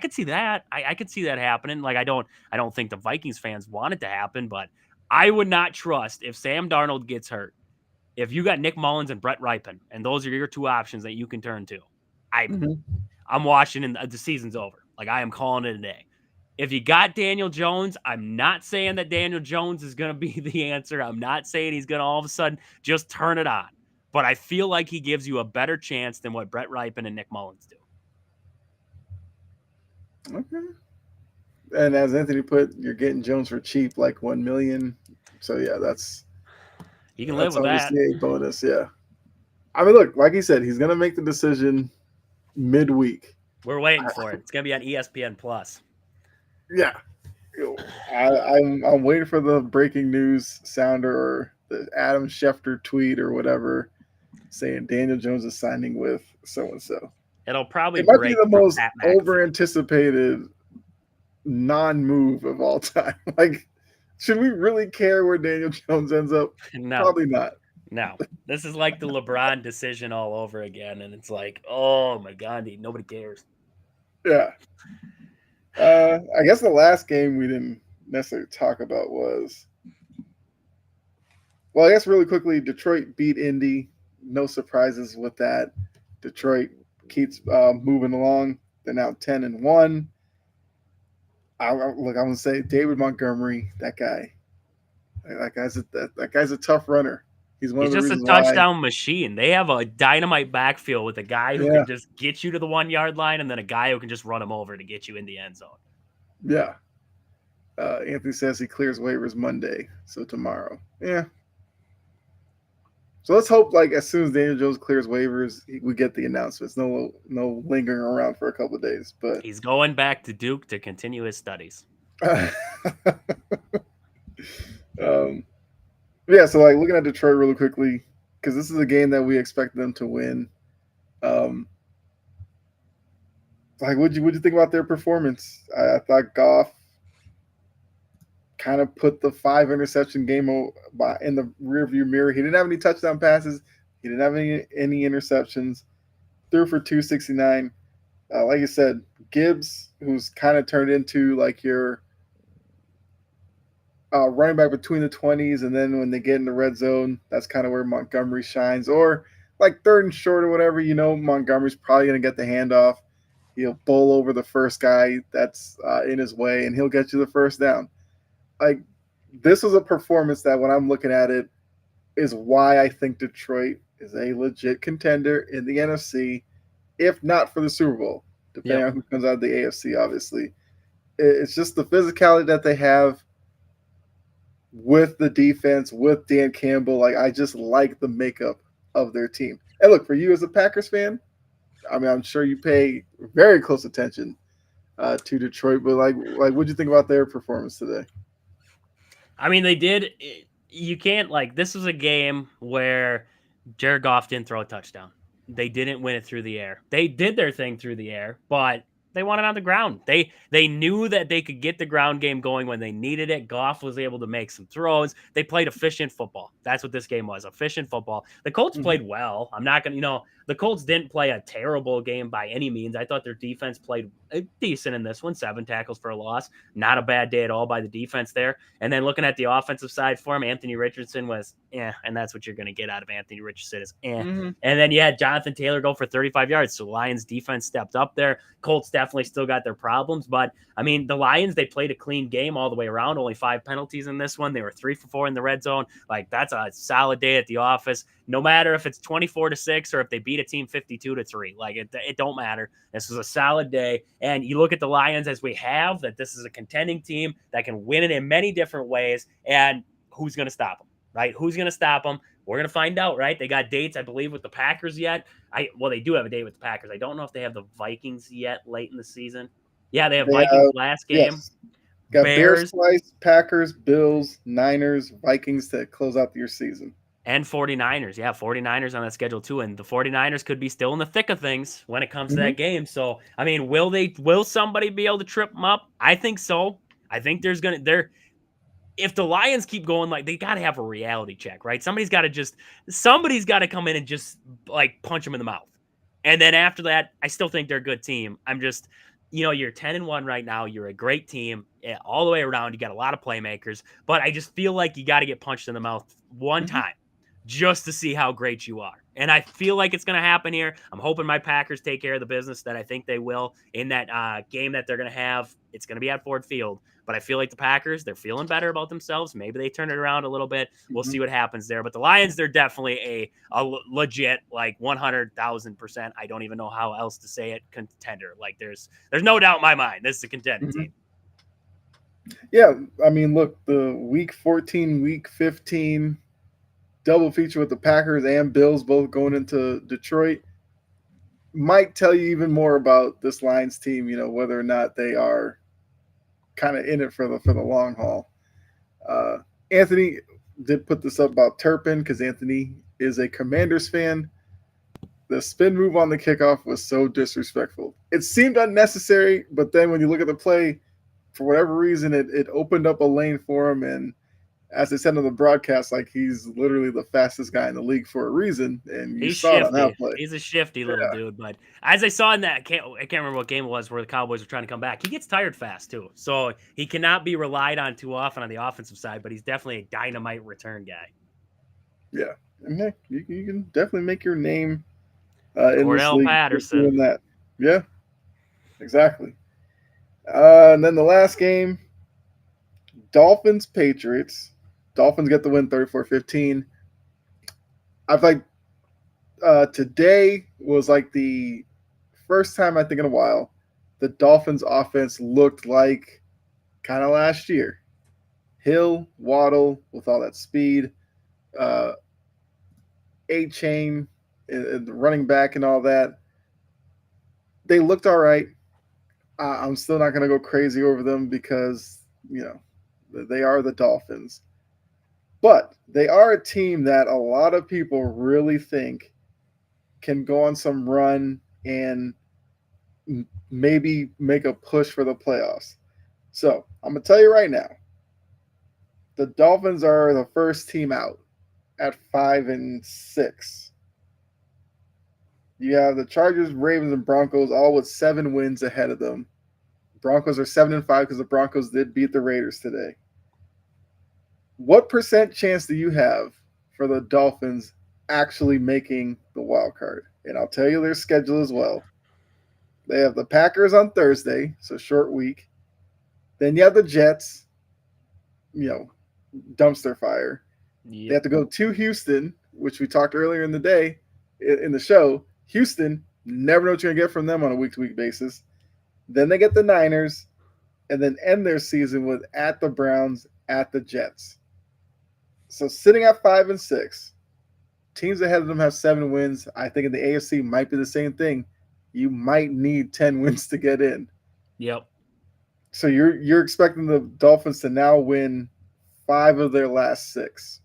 could see that. I could see that happening. I don't think the Vikings fans want it to happen, but I would not trust if Sam Darnold gets hurt. If you got Nick Mullins and Brett Ripon, and those are your two options that you can turn to, Mm-hmm. I'm watching and the season's over. I am calling it a day. If you got Daniel Jones, I'm not saying that Daniel Jones is going to be the answer. I'm not saying he's going to all of a sudden just turn it on. But I feel like he gives you a better chance than what Brett Ripon and Nick Mullins do. Okay. And as Anthony put, you're getting Jones for cheap, like $1 million. So yeah, You can live that's with that. obviously a bonus. Yeah. I mean, look, like he said, he's gonna make the decision midweek. We're waiting for it. It's going to be on ESPN Plus. Yeah. I'm waiting for the breaking news sounder or the Adam Schefter tweet or whatever saying Daniel Jones is signing with so and so. It'll probably It might be break the for most Pat over McAfee. anticipated non-move of all time. Should we really care where Daniel Jones ends up? No, Probably not. no. This is like the LeBron decision all over again. And it's like, oh my God, nobody cares. Yeah. I guess the last game we didn't necessarily talk about was, well, I guess really quickly, Detroit beat Indy. No surprises with that. Detroit keeps moving along. They're now 10-1. I'm gonna say David Montgomery. That guy. That guy's a tough runner. He's one He's of the just a reasons why. touchdown machine. They have a dynamite backfield with a guy who Yeah, can just get you to the 1 yard line and then a guy who can just run him over to get you in the end zone. yeah. Anthony says he clears waivers Monday, so tomorrow. Yeah. So let's hope, as soon as Daniel Jones clears waivers, we get the announcements. No lingering around for a couple of days. But He's going back to Duke to continue his studies. um, yeah. So looking at Detroit really quickly, because this is a game that we expect them to win. Um, what'd you think about their performance? I thought Goff kind of put the 5 interception game in the rearview mirror. He didn't have any touchdown passes. He didn't have any interceptions. Threw for 269. Like you said, Gibbs, who's kind of turned into your running back between the 20s, and then when they get in the red zone, that's kind of where Montgomery shines. Or third and short or whatever, Montgomery's probably going to get the handoff. He'll bowl over the first guy that's in his way, and he'll get you the first down. This was a performance that, when I'm looking at it, is why I think Detroit is a legit contender in the NFC, if not for the Super Bowl. depending Yep. on who comes out of the AFC, obviously. It's just the physicality that they have with the defense, with Dan Campbell. Like, I just like the makeup of their team. And look, for you as a Packers fan, I mean, I'm sure you pay very close attention to Detroit, but what'd you think about their performance today? I mean, they did. You can't like this was a game where Jared Goff didn't throw a touchdown. They didn't win it through the air. They did their thing through the air, but they won it on the ground. They knew that they could get the ground game going when they needed it. Goff was able to make some throws. They played efficient football. That's what this game was, efficient football. The Colts Mm-hmm. played well. I'm not gonna, the Colts didn't play a terrible game by any means. I thought their defense played decent in this one. 7 tackles for a loss. Not a bad day at all by the defense there. And then looking at the offensive side for him, Anthony Richardson was and that's what you're going to get out of Anthony Richardson is Mm-hmm. And then you had Jonathan Taylor go for 35 yards. So Lions defense stepped up there. Colts definitely still got their problems, but I mean the Lions, they played a clean game all the way around. Only 5 penalties in this one. They were 3 for 4 in the red zone. Like that's a solid day at the office. No matter if it's 24-6 or if they beat a team 52-3, like it don't matter. This was a solid day. And you look at the Lions as we have that this is a contending team that can win it in many different ways. And who's going to stop them, right? Who's going to stop them? We're going to find out, right? They got dates, I believe, with the Packers yet. Well, they do have a date with the Packers. I don't know if they have the Vikings yet late in the season. Yeah, they have They Vikings have, last game. yes, got Bears Bears twice, Packers, Bills, Niners, Vikings to close out your season. and 49ers. Yeah, 49ers on that schedule too. And the 49ers could be still in the thick of things when it comes to Mm-hmm. that game. So, I mean, will somebody be able to trip them up? I think so. I think if the Lions keep going, like they got to have a reality check, right? Somebody's got to come in and just like punch them in the mouth. And then after that, I still think they're a good team. I'm just, you're 10-1 right now. You're a great team all the way around. You got a lot of playmakers, but I just feel like you got to get punched in the mouth one Mm-hmm. time just to see how great you are. And I feel like it's going to happen here. I'm hoping my Packers take care of the business that I think they will in that game that they're going to have. It's going to be at Ford Field. But I feel like the Packers, they're feeling better about themselves. Maybe they turn it around a little bit. We'll Mm-hmm. see what happens there. But the Lions, they're definitely a legit, like 100,000%. I don't even know how else to say it, contender. Like there's no doubt in my mind. This is a contending Mm-hmm. team. Yeah, I mean, look, the week 14, week 15 double feature with the Packers and Bills both going into Detroit might tell you even more about this Lions team, whether or not they are kind of in it for the long haul. Anthony did put this up about Turpin because Anthony is a Commanders fan. The spin move on the kickoff was so disrespectful. It seemed unnecessary, but then when you look at the play, for whatever reason, it opened up a lane for him. And as I said on the broadcast, like he's literally the fastest guy in the league for a reason. And you He's saw it on that shifty. play. He's a shifty little Yeah. dude. But as I saw in that, I can't remember what game it was where the Cowboys were trying to come back. He gets tired fast too, so he cannot be relied on too often on the offensive side. But he's definitely a dynamite return guy. Yeah. And heck, you can definitely make your name in this Cordell league just Patterson. doing that. Yeah, exactly. And then the last game, Dolphins Patriots. Dolphins get the win 34-15. I feel like today was like the first time I think in a while the Dolphins offense looked like kind of last year. Hill, Waddle with all that speed, uh, A chain, and the running back and all that. They looked all right. I'm still not going to go crazy over them because, they are the Dolphins. But they are a team that a lot of people really think can go on some run and maybe make a push for the playoffs. So I'm going to tell you right now the Dolphins are the first team out at 5-6. You have the Chargers, Ravens, and Broncos all with 7 wins ahead of them. Broncos are 7-5 because the Broncos did beat the Raiders today. What percent chance do you have for the Dolphins actually making the wild card? And I'll tell you their schedule as well. They have the Packers on Thursday, so short week. Then you have the Jets, dumpster fire. They have Yep. to go to Houston, which we talked earlier in the day in the show. Houston, Never know what you're going to get from them on a week-to-week basis. Then they get the Niners, and then end their season with at the Browns, at the Jets. So sitting at 5-6, teams ahead of them have 7 wins. I think in the AFC might be the same thing. You might need 10 wins to get in. Yep. So you're expecting the Dolphins to now win 5 of their last 6.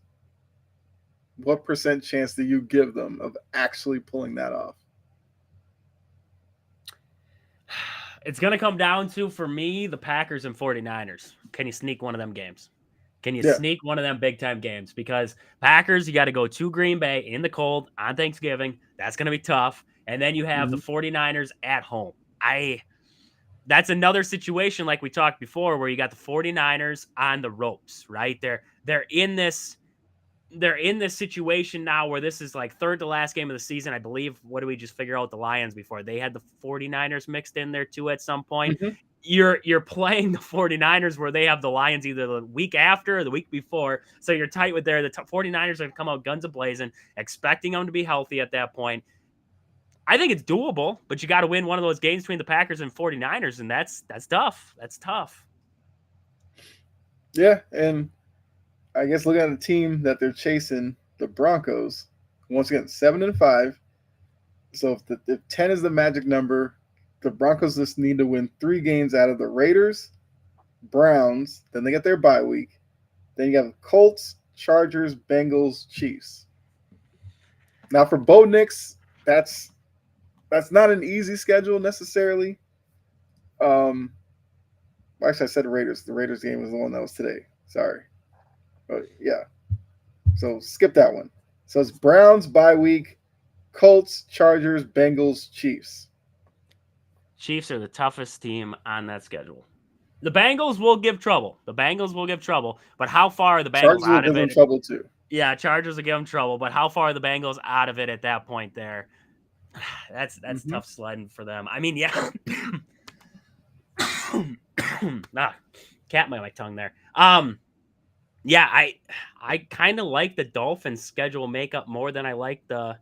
What percent chance do you give them of actually pulling that off? It's going to come down to, for me, the Packers and 49ers. Can you sneak one of them games? Can you sneak one of them big-time games? Because Packers, you got to go to Green Bay in the cold on Thanksgiving. That's going to be tough. And then you have the 49ers at home. That's another situation like we talked before where you got the 49ers on the ropes, right? They're in this situation now where this is like third to last game of the season. I believe, what do we just figure out, the Lions before? They had the 49ers mixed in there too at some point. Mm-hmm. You're playing the 49ers where they have the Lions either the week after or the week before. So you're tight with there. The 49ers have come out guns a-blazing, expecting them to be healthy at that point. I think it's doable, but you got to win one of those games between the Packers and 49ers, and that's tough. That's tough. Yeah, and I guess looking at the team that they're chasing, the Broncos, once again 7-5. So if 10 is the magic number, the Broncos just need to win 3 games out of the Raiders, Browns. Then they get their bye week. Then you have Colts, Chargers, Bengals, Chiefs. Now for Bo Nix, that's not an easy schedule necessarily. Actually, I said Raiders. The Raiders game was the one that was today. Sorry. But yeah. So skip that one. So it's Browns bye week, Colts, Chargers, Bengals, Chiefs. Chiefs are the toughest team on that schedule. The Bengals will give trouble. But how far are the Bengals Chargers out will of give it? them trouble too. Yeah, Chargers will give them trouble. But how far are the Bengals out of it at that point there? That's tough sledding for them. I mean, yeah. Cat by my tongue there. Yeah, I kind of like the Dolphins' schedule makeup more than I like the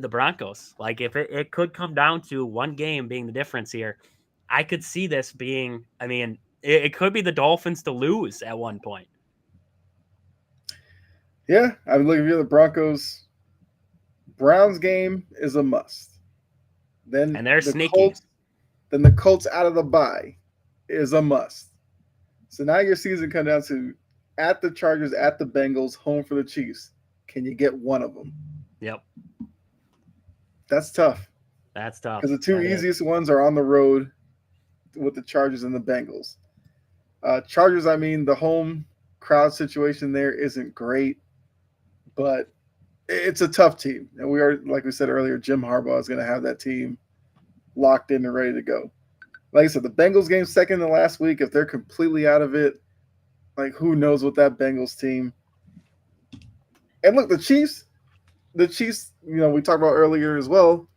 Broncos. Like, if it could come down to one game being the difference here, I could see this being, I mean, it could be the Dolphins to lose at one point. Yeah, I mean, look, if you're the Broncos, Browns game is a must. Then And they're sneaky. The Colts out of the bye is a must. So now your season comes down to at the Chargers, at the Bengals, home for the Chiefs. Can you get one of them? Yep. That's tough. That's tough. Because the 2 easiest ones are on the road with the Chargers and the Bengals. Chargers, I mean, the home crowd situation there isn't great, but it's a tough team. And we are, like we said earlier, Jim Harbaugh is going to have that team locked in and ready to go. Like I said, the Bengals game second to last week, if they're completely out of it, like, who knows what that Bengals team. And look, the Chiefs, you know, we talked about earlier as well,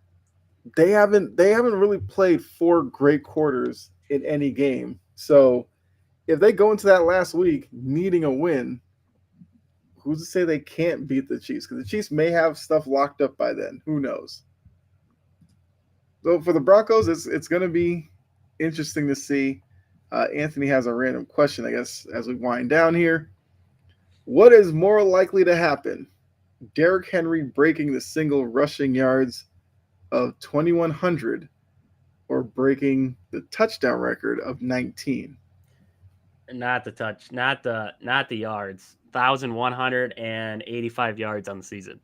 they haven't really played 4 great quarters in any game. So if they go into that last week needing a win, who's to say they can't beat the Chiefs? Because the Chiefs may have stuff locked up by then. Who knows? So for the Broncos, it's going to be interesting to see. Anthony has a random question, I guess, as we wind down here. What is more likely to happen? Derrick Henry breaking the single rushing yards of 2,100 or breaking the touchdown record of 19? Not the yards. 1,185 yards on the season.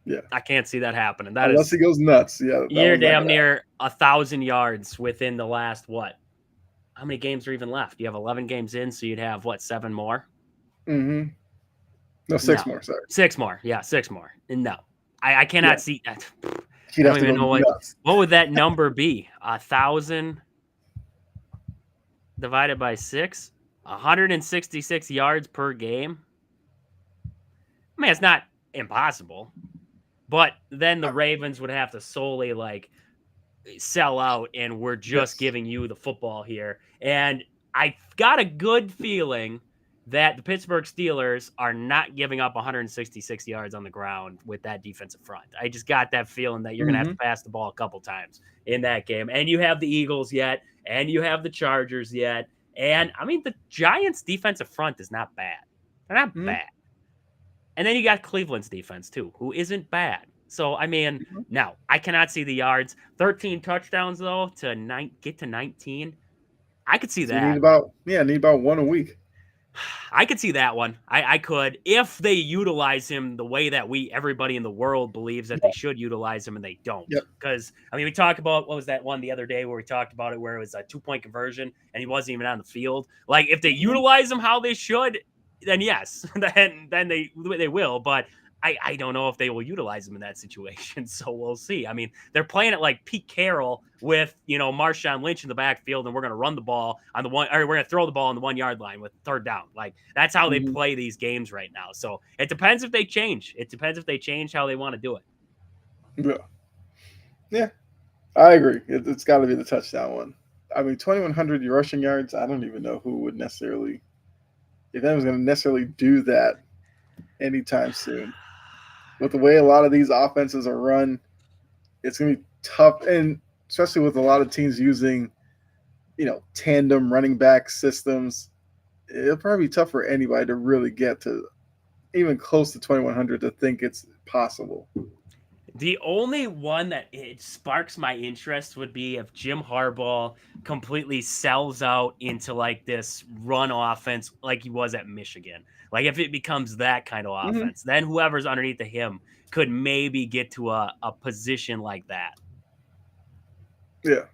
Yeah, I can't see that happening. Unless he goes nuts. Yeah, you're damn near 1,000 yards within the last what? How many games are even left? You have 11 games in, so you'd have what, 7 more? Mm-hmm. No, 6 more. Sorry, 6 more. Yeah, 6 more. No, I cannot see that. I don't even know what would that number be. 1,000 divided by 6, 166 yards per game. I mean, it's not impossible, but then the Ravens would have to solely like sell out, and we're just giving you the football here. And I got a good feeling that the Pittsburgh Steelers are not giving up 166 yards on the ground with that defensive front. I just got that feeling that you're going to have Mm-hmm. to pass the ball a couple times in that game. And you have the Eagles yet, and you have the Chargers yet. And I mean, the Giants' defensive front is not bad. They're not Mm-hmm. bad. And then you got Cleveland's defense, too, who isn't bad. So, I mean, now I cannot see the yards. 13 touchdowns, though, to get to 19. I could see So you need that. about one a week. I could see that one. I could if they utilize him the way that everybody in the world believes that they should utilize him and they don't. Yep. Because I mean, we talked about what was that one the other day where we talked about it where it was a 2-point conversion and he wasn't even on the field. Like if they Mm-hmm. utilize him how they should, then yes, then they will. But I don't know if they will utilize him in that situation. So we'll see. I mean, they're playing it like Pete Carroll with, Marshawn Lynch in the backfield, and we're going to run the ball on the one, or we're going to throw the ball on the 1 yard line with third down. Like that's how they Mm-hmm. play these games right now. So it depends if they change. It depends if they change how they want to do it. Yeah. Yeah. I agree. It's got to be the touchdown one. I mean, 2,100 rushing yards. I don't even know who would necessarily, if anyone's going to necessarily do that anytime soon. With the way a lot of these offenses are run, it's going to be tough, and especially with a lot of teams using, tandem running back systems, it'll probably be tough for anybody to really get to even close to 2,100 to think it's possible. The only one that it sparks my interest would be if Jim Harbaugh completely sells out into like this run offense like he was at Michigan. Like if it becomes that kind of Mm-hmm. offense, then whoever's underneath of him could maybe get to a position like that. Yeah.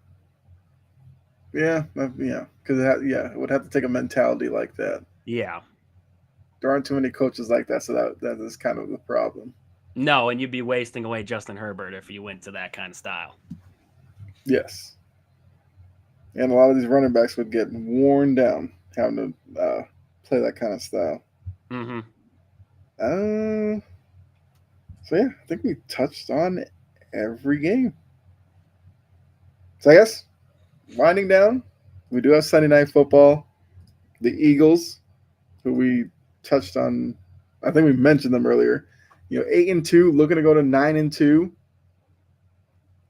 Yeah. Yeah. Because it would have to take a mentality like that. Yeah. There aren't too many coaches like that, so that is kind of the problem. No, and you'd be wasting away Justin Herbert if you went to that kind of style. Yes. And a lot of these running backs would get worn down having to play that kind of style. Mm-hmm. Uh, so yeah, I think we touched on every game. So I guess winding down, we do have Sunday Night Football. The Eagles, who we touched on, I think we mentioned them earlier. 8-2, looking to go to 9-2.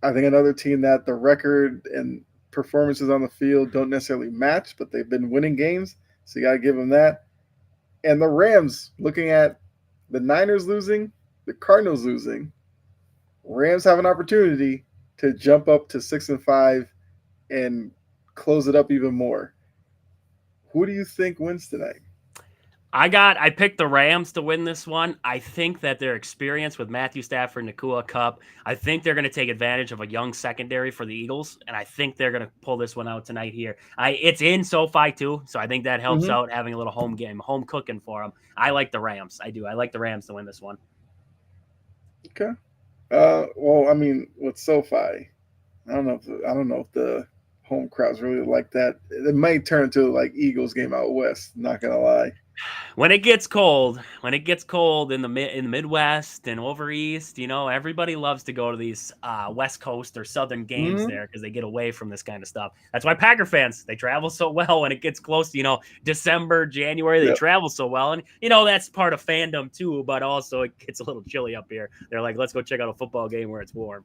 I think another team that the record and performances on the field don't necessarily match, but they've been winning games, so you got to give them that. And the Rams, looking at the Niners losing, the Cardinals losing, Rams have an opportunity to jump up to 6-5 and close it up even more. Who do you think wins tonight? I picked the Rams to win this one. I think that their experience with Matthew Stafford and Nakua Cup, I think they're going to take advantage of a young secondary for the Eagles, and I think they're going to pull this one out tonight here. It's in SoFi too, so I think that helps Mm-hmm. out having a little home game, home cooking for them. I like the Rams. I do. I like the Rams to win this one. Okay. Well, I mean, with SoFi, I don't know if the home crowds really like that. It might turn into like Eagles game out west. Not gonna lie. When it gets cold in the Midwest and over east, everybody loves to go to these West Coast or Southern games Mm-hmm. there because they get away from this kind of stuff. That's why Packer fans they travel so well when it gets close to December, January. They Yep. travel so well, and that's part of fandom too. But also it gets a little chilly up here. They're like, let's go check out a football game where it's warm.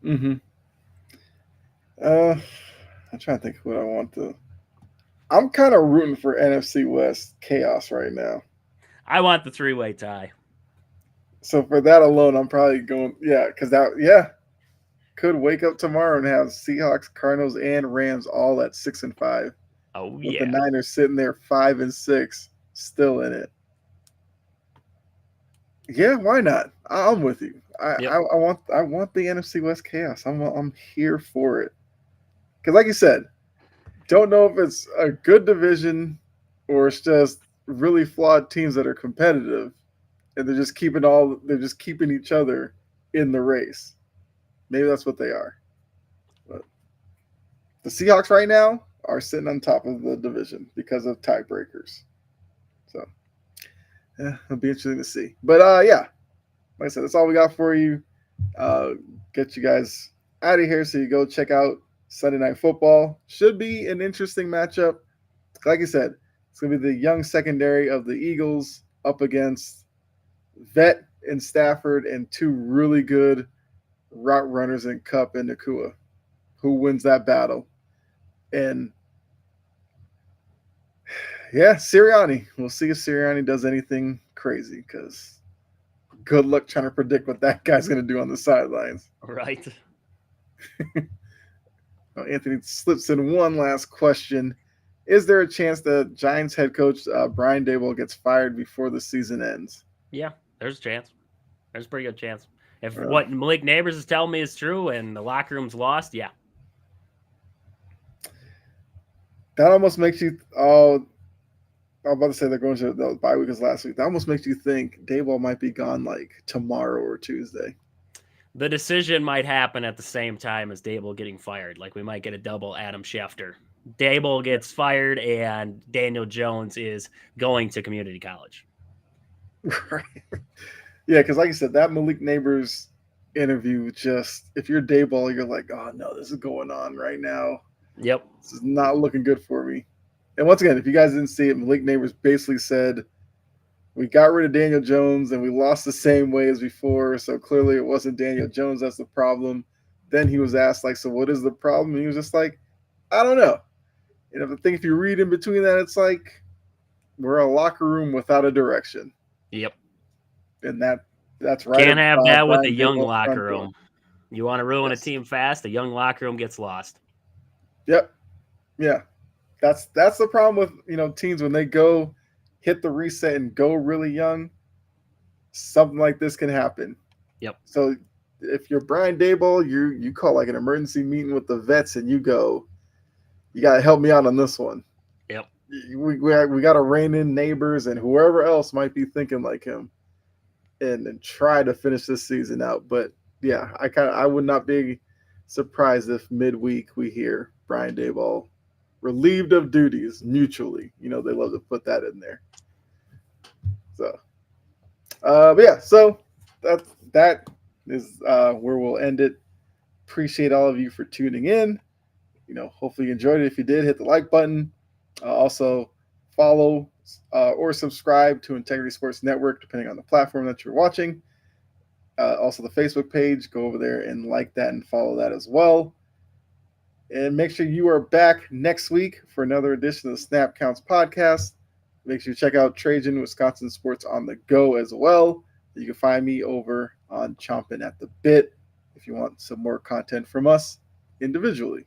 Mm-hmm. Uh, I'm trying to think what I want to. I'm kind of rooting for NFC West chaos right now. I want the 3-way tie. So for that alone, I'm probably going. Yeah, because could wake up tomorrow and have Seahawks, Cardinals, and Rams all at 6-5, Oh with the yeah. Niners sitting there 5-6, still in it. Yeah, why not? I'm with you. Yep. I want the NFC West chaos. I'm here for it. Because like you said, don't know if it's a good division or it's just really flawed teams that are competitive, and they're just keeping each other in the race. Maybe that's what they are. But the Seahawks right now are sitting on top of the division because of tiebreakers. So yeah, it'll be interesting to see. But yeah, like I said, that's all we got for you. Uh, get you guys out of here so you go check out Sunday Night Football. Should be an interesting matchup. Like I said, It's going to be the young secondary of the Eagles up against vet and Stafford and two really good route runners in Cup and Nakua. Who wins that battle? And yeah, Sirianni. We'll see if Sirianni does anything crazy because good luck trying to predict what that guy's going to do on the sidelines. Right. Anthony slips in one last question. Is there a chance that Giants head coach Brian Daboll gets fired before the season ends? Yeah, there's a chance. There's a pretty good chance. If Uh, what Malik Neighbors is telling me is true and the locker room's lost, yeah. that almost makes you. Oh, I was about to say they're going to the bye week as last week. That almost makes you think Daboll might be gone like tomorrow or Tuesday. The decision might happen at the same time as Dable getting fired. Like we might get a double Adam Schefter. Dable gets fired and Daniel Jones is going to community college. Right. Yeah, because like you said, that Malik Neighbors interview just if you're Dayball, you're like, oh no, this is going on right now. Yep. This is not looking good for me. And once again, if you guys didn't see it, Malik Neighbors basically said we got rid of Daniel Jones and we lost the same way as before. So clearly it wasn't Daniel Jones that's the problem. Then he was asked, like, so what is the problem? And he was just like, I don't know. And I think if you read in between that, it's like we're a locker room without a direction. Yep. And that's right. Can't have that with a Brian young Daboll's locker front door. room. You want to ruin Yes. a team fast, a young locker room gets lost. Yep. Yeah. That's the problem with teams when they go hit the reset and go really young. Something like this can happen. Yep. So if you're Brian Daboll, you call like an emergency meeting with the vets and you go, you got to help me out on this one. Yep. We got to rein in Neighbors and whoever else might be thinking like him, and try to finish this season out. But yeah, I would not be surprised if midweek we hear Brian Daboll relieved of duties mutually. They love to put that in there. So, but yeah, so that is where we'll end it. Appreciate all of you for tuning in. Hopefully you enjoyed it. If you did, hit the like button. Also, follow or subscribe to Integrity Sports Network, depending on the platform that you're watching. Also, the Facebook page. Go over there and like that and follow that as well. And make sure you are back next week for another edition of the Snap Counts podcast. Make sure you check out Trajan, Wisconsin Sports on the Go as well. You can find me over on Chomping at the Bit if you want some more content from us individually.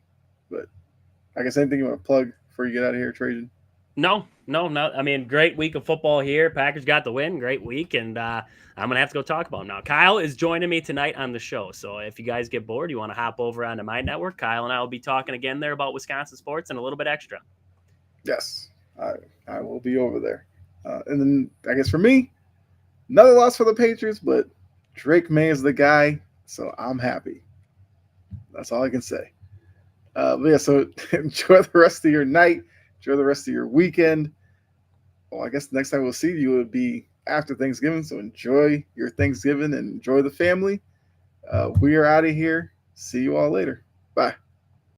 But I guess anything you want to plug before you get out of here, Trajan? No. I mean, great week of football here. Packers got the win. Great week. And I'm going to have to go talk about them now. Kyle is joining me tonight on the show. So if you guys get bored, you want to hop over onto my network, Kyle and I will be talking again there about Wisconsin sports and a little bit extra. Yes, I will be over there. And then I guess for me, another loss for the Patriots, but Drake May is the guy, so I'm happy. That's all I can say. But yeah, so enjoy the rest of your night. Enjoy the rest of your weekend. Well, I guess the next time we'll see you would be after Thanksgiving. So enjoy your Thanksgiving and enjoy the family. We are out of here. See you all later. Bye.